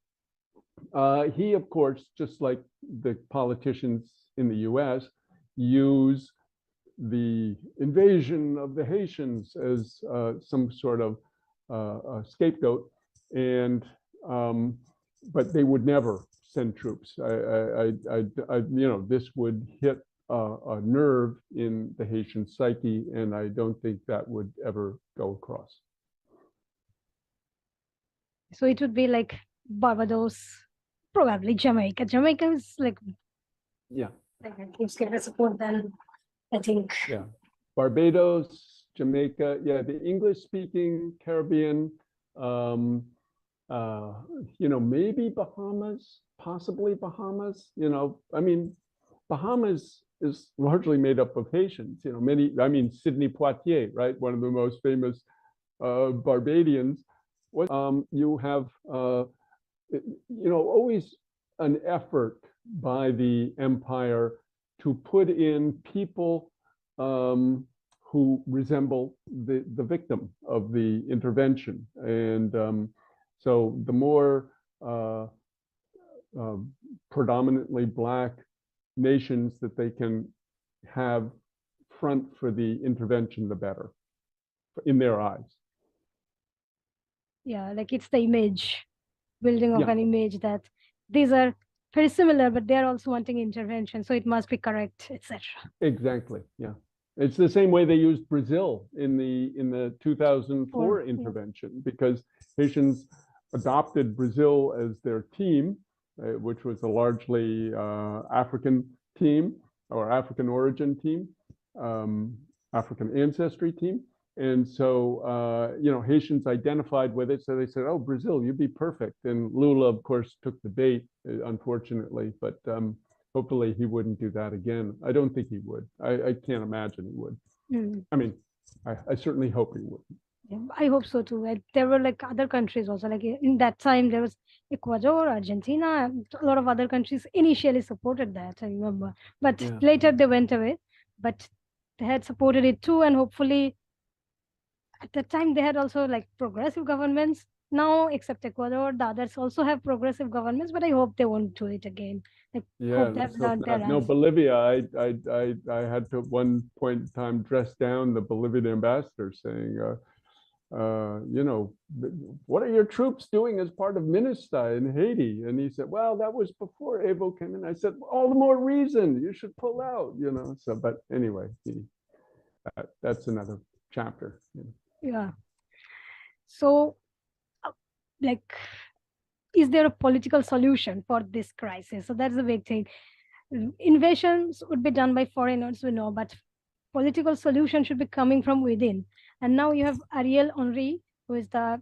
he, of course, just like the politicians in the US, use the invasion of the Haitians as some sort of scapegoat, and but they would never send troops. This would hit a nerve in the Haitian psyche, and I don't think that would ever go across. So it would be like Barbados, probably Jamaica. Jamaica is like, yeah, gives greater support than, I think. Yeah, Barbados, Jamaica, yeah, the English-speaking Caribbean, maybe Bahamas, possibly Bahamas. I mean, Bahamas is largely made up of Haitians. Sidney Poitier, right, one of the most famous Barbadians. You have always an effort by the empire to put in people who resemble the victim of the intervention. And so the more predominantly Black nations that they can have front for the intervention, the better, in their eyes. Yeah, like it's the image, building of an image that these are very similar, but they're also wanting intervention, so it must be correct, etc. Exactly. Yeah. It's the same way they used Brazil in the 2004 Or yeah. intervention, because Haitians adopted Brazil as their team, which was a largely African team or African origin team, um, African ancestry team. And so, Haitians identified with it. So they said, oh, Brazil, you'd be perfect. And Lula, of course, took the bait, unfortunately. But hopefully he wouldn't do that again. I don't think he would. I can't imagine he would. Mm. I mean, I certainly hope he would. Yeah, I hope so too. There were like other countries also. Like in that time, there was Ecuador, Argentina, and a lot of other countries initially supported that. I remember, but Yeah. later they went away. But they had supported it too, and hopefully at that time they had also like progressive governments. Now, except Ecuador, the others also have progressive governments. But I hope they won't do it again. I Yeah, hope they've let's hope learned their not. No, lesson. Bolivia, I had to at one point in time dress down the Bolivian ambassador saying, what are your troops doing as part of MINUSTA in Haiti? And he said, well, that was before Evo came in. I said, all the more reason you should pull out, So, but anyway, that's another chapter. Yeah. So, uh, like, is there a political solution for this crisis? So that's the big thing. Invasions would be done by foreigners, we know, but political solution should be coming from within. And now you have Ariel Henry, who is the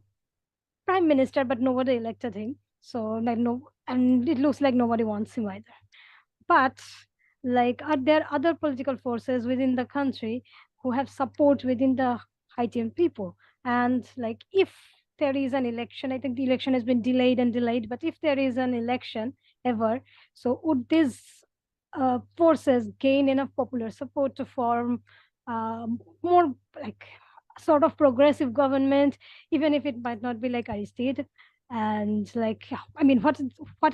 prime minister, but nobody elected him. So like no, and it looks like nobody wants him either. But like, are there other political forces within the country who have support within the Haitian people? And like, if there is an election, I think the election has been delayed and delayed, but if there is an election ever, so would these forces gain enough popular support to form more like sort of progressive government, even if it might not be like Aristide? And like, yeah, I mean, what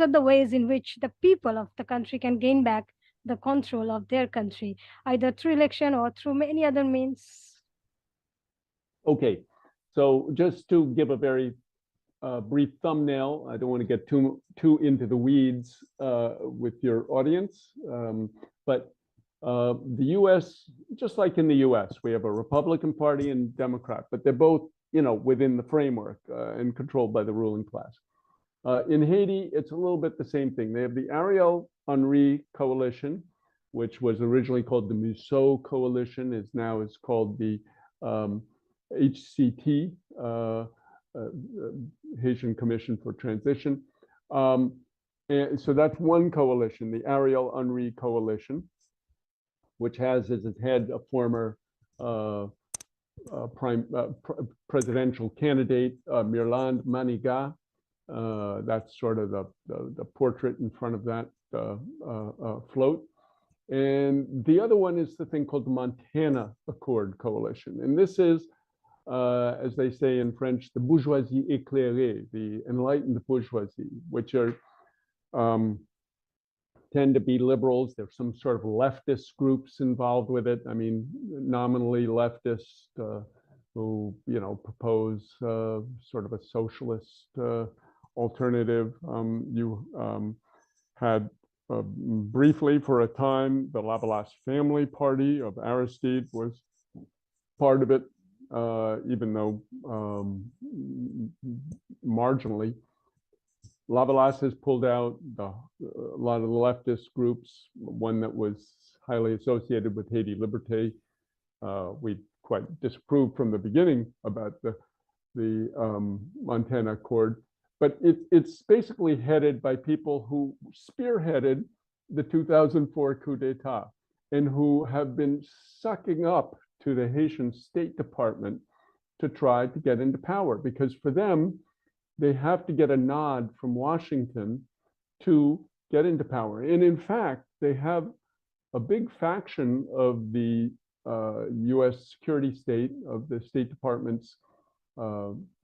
are the ways in which the people of the country can gain back the control of their country, either through election or through many other means? Okay, so just to give a very brief thumbnail, I don't want to get too into the weeds with your audience, but the U.S., just like in the U.S., we have a Republican Party and Democrat, but they're both, within the framework and controlled by the ruling class. In Haiti, it's a little bit the same thing. They have the Ariel Henry coalition, which was originally called the Musso coalition, is called the HCT, Haitian Commission for Transition. And so that's one coalition, the Ariel Henry coalition, which has as its head a former presidential candidate, Mirland Manigat. That's sort of the portrait in front of that float. And the other one is the thing called the Montana Accord Coalition. And this is, as they say in French, the bourgeoisie éclairée, the enlightened bourgeoisie, which are tend to be liberals. There's some sort of leftist groups involved with it. I mean, nominally leftist, who propose sort of a socialist alternative. You had briefly for a time the Lavalas family party of Aristide was part of it, even though marginally. Lavalas has pulled out a lot of the leftist groups, one that was highly associated with Haiti Liberté. We quite disapproved from the beginning about the Montana Accord, but it's basically headed by people who spearheaded the 2004 coup d'etat and who have been sucking up to the Haitian State Department to try to get into power, because for them, they have to get a nod from Washington to get into power. And in fact, they have a big faction of the US security state, of the State Department's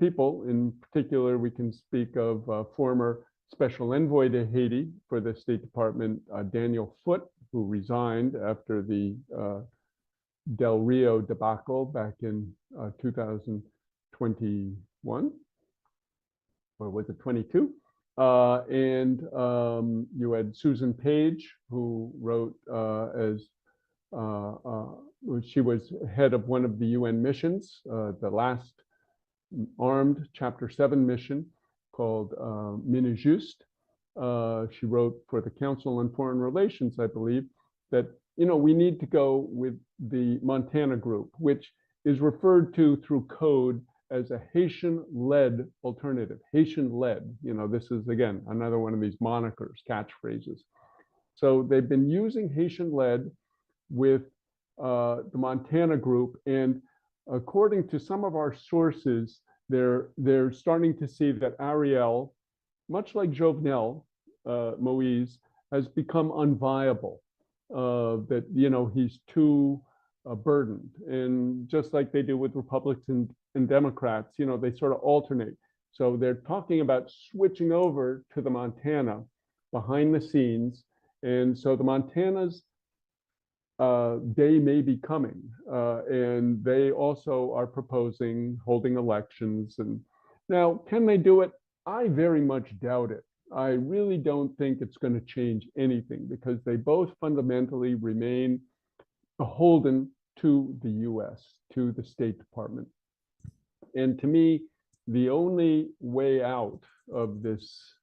people. In particular, we can speak of former Special Envoy to Haiti for the State Department, Daniel Foote, who resigned after the Del Rio debacle back in 2021, or was it 22? And you had Susan Page, who wrote she was head of one of the UN missions, the last armed Chapter 7 mission called MINUJUST. She wrote for the Council on Foreign Relations, I believe, that we need to go with the Montana group, which is referred to through code as a Haitian-led alternative. Haitian-led, this is, again, another one of these monikers, catchphrases. So they've been using Haitian-led with the Montana group, and according to some of our sources, they're starting to see that Ariel, much like Jovenel Moise, has become unviable. That he's too burdened, and just like they do with Republicans and Democrats, they sort of alternate. So they're talking about switching over to the Montana behind the scenes, and so the Montanas day may be coming, and they also are proposing holding elections. And now, can they do it? I very much doubt it. I really don't think it's going to change anything, because they both fundamentally remain beholden to the US, to the State Department. And to me, the only way out of this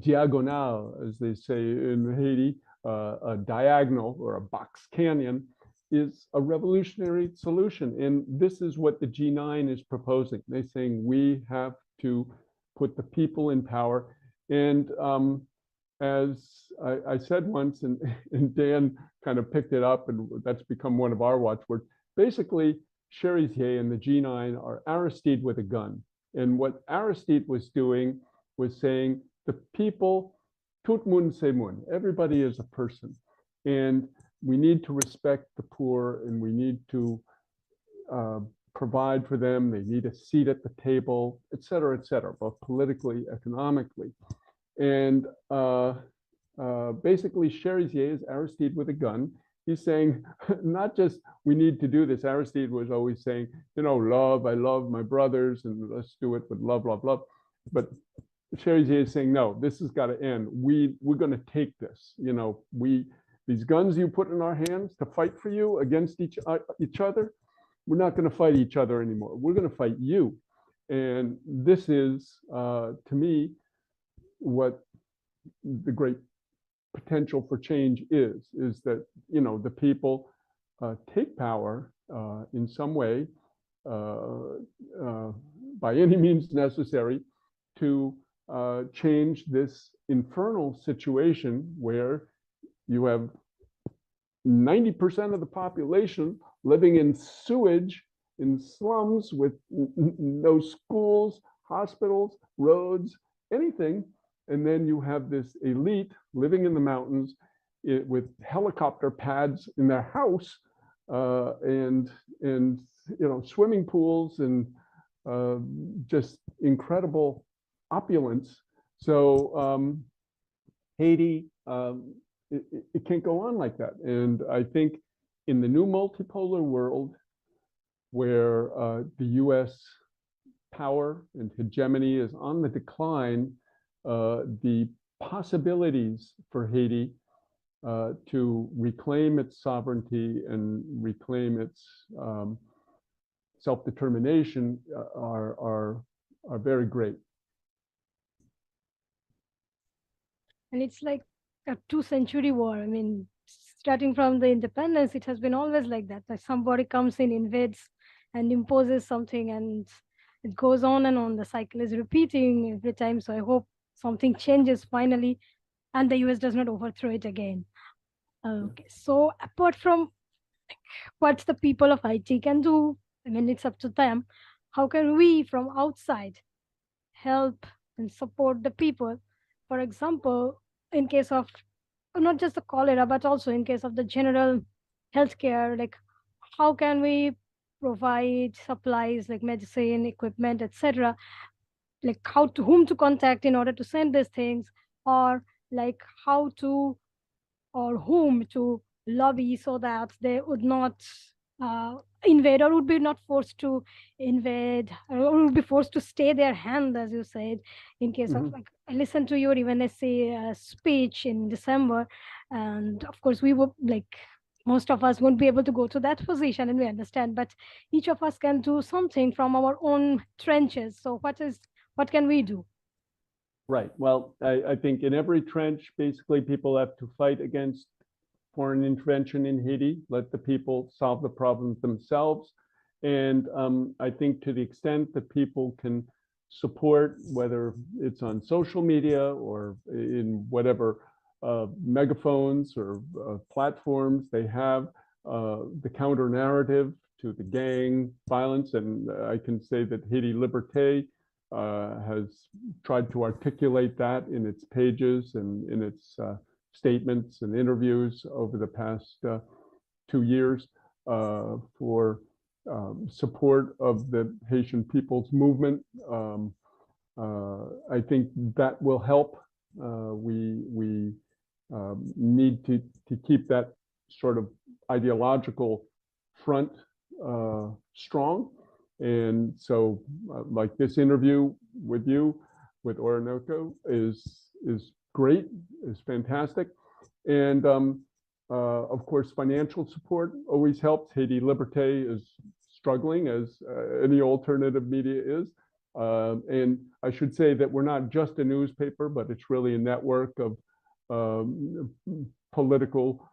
diagonal, as they say in Haiti, a diagonal or a box canyon, is a revolutionary solution. And this is what the G9 is proposing. They're saying we have to put the people in power. And as I said once, and Dan kind of picked it up, and that's become one of our watchwords, basically, Cherizier and the G9 are Aristide with a gun. And what Aristide was doing was saying, the people, tout moun c'est moun, everybody is a person. And we need to respect the poor, and we need to provide for them. They need a seat at the table, et cetera, both politically, economically. And basically, Cherizier is Aristide with a gun. He's saying, not just we need to do this. Aristide was always saying, love, I love my brothers, and let's do it with love, love, love. But Cherizier is saying, no, this has got to end. We're going to take this. These guns you put in our hands to fight for you against each other, we're not going to fight each other anymore. We're going to fight you. And this is, to me, what the great potential for change is that, the people take power in some way, by any means necessary, to change this infernal situation where you have 90% of the population living in sewage, in slums, with no schools, hospitals, roads, anything. And then you have this elite living in the mountains with helicopter pads in their house, and swimming pools, and just incredible opulence. So Haiti, it can't go on like that. And I think in the new multipolar world, where the US power and hegemony is on the decline, the possibilities for Haiti to reclaim its sovereignty and reclaim its self-determination are very great. And it's like a 2-century war. I mean, starting from the independence, it has been always like that. Like somebody comes in, invades, and imposes something, and it goes on and on. The cycle is repeating every time. So I hope something changes finally, and the US does not overthrow it again. Okay, so apart from what the people of Haiti can do, I mean, it's up to them. How can we from outside help and support the people? For example, in case of not just the cholera, but also in case of the general healthcare, like how can we provide supplies like medicine, equipment, etc., like whom to contact in order to send these things, or like how to or whom to lobby so that they would not invade, or would be not forced to invade, or would be forced to stay their hand, as you said, in case of, like, I listened to your even essay speech in December, and of course we were like, most of us won't be able to go to that position, and we understand, but each of us can do something from our own trenches. So what can we do? Right. Well, I think in every trench, basically, people have to fight against foreign intervention in Haiti, let the people solve the problems themselves. And I think to the extent that people can support, whether it's on social media or in whatever megaphones or platforms they have, the counter narrative to the gang violence. And I can say that Haiti Liberté has tried to articulate that in its pages and in its statements and interviews over the past 2 years for support of the Haitian People's Movement. I think that will help. We need to keep that sort of ideological front strong. And so, like this interview with you, with Orinoco, is great, is fantastic. And of course, financial support always helps. Haiti Liberté is struggling, as any alternative media is. And I should say that we're not just a newspaper, but it's really a network of political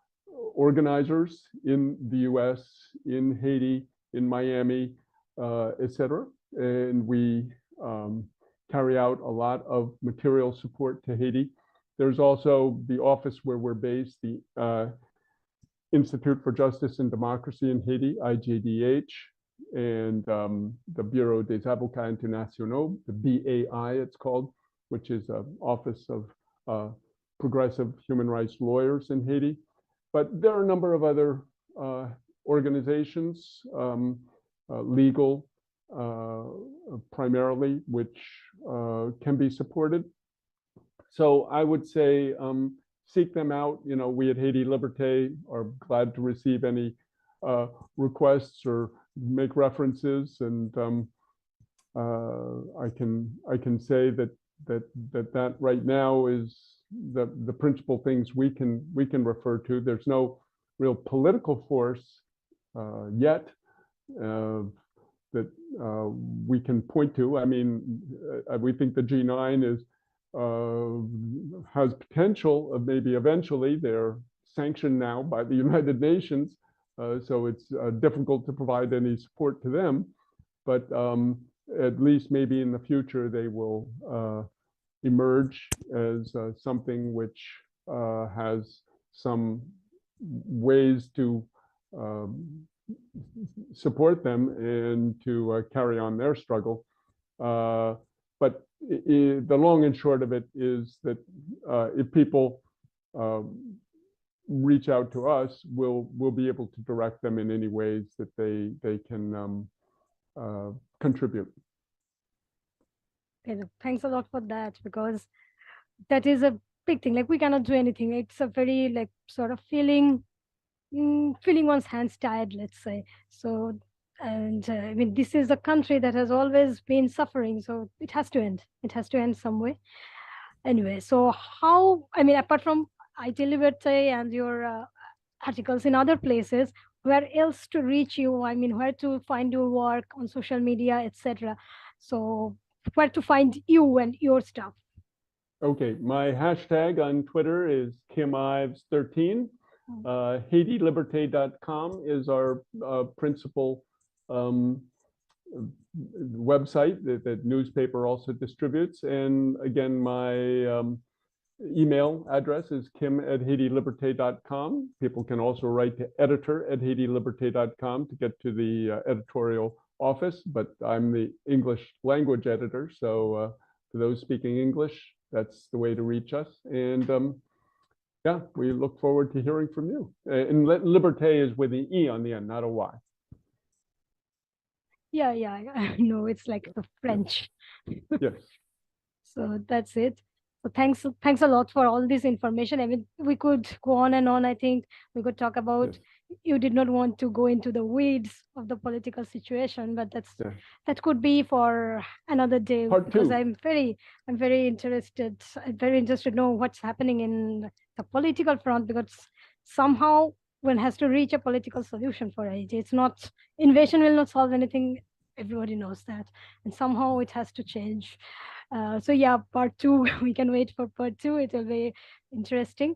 organizers in the US, in Haiti, in Miami, etc. And we carry out a lot of material support to Haiti. There's also the office where we're based, the Institute for Justice and Democracy in Haiti, IJDH, and the Bureau des Avocats Internationaux, the BAI it's called, which is an office of progressive human rights lawyers in Haiti. But there are a number of other organizations, legal primarily, which can be supported. So I would say seek them out. You know, we at Haiti Liberté are glad to receive any requests or make references, and I can say that right now is the principal things we can refer to. There's no real political force yet that we can point to. I mean, we think the G9 is has potential of maybe eventually. They're sanctioned now by the United Nations, so it's difficult to provide any support to them. But at least maybe in the future they will emerge as something which has some ways to support them and to carry on their struggle. But the long and short of it is that if people reach out to us, we'll be able to direct them in any ways that they can contribute. Okay, thanks a lot for that, because that is a big thing. Like, we cannot do anything. It's a very, like, sort of feeling one's hands tied, let's say. So, and I mean, this is a country that has always been suffering, so it has to end. It has to end some way. Anyway, so how, I mean, apart from IT Liberté and your articles in other places, where else to reach you? I mean, where to find your work on social media, etc. So where to find you and your stuff? Okay, my hashtag on Twitter is KimIves13. HaitiLiberté.com is our principal website that newspaper also distributes. And again, my email address is kim@HaitiLiberté.com. People can also write to editor@HaitiLiberté.com to get to the editorial office, but I'm the English language editor. So for those speaking English, that's the way to reach us. And yeah, we look forward to hearing from you. And Liberté is with an E on the end, not a Y. Yeah, I know, it's like the French. Yes. So that's it. So thanks a lot for all this information. I mean, we could go on and on. I think we could talk about Yes. you did not want to go into the weeds of the political situation, but Yeah. that could be for another day, Part because two. I'm very interested to know what's happening in the political front, because somehow one has to reach a political solution for it. It's not, invasion will not solve anything. Everybody knows that, and somehow it has to change. So yeah, part two, we can wait for part two. It will be interesting.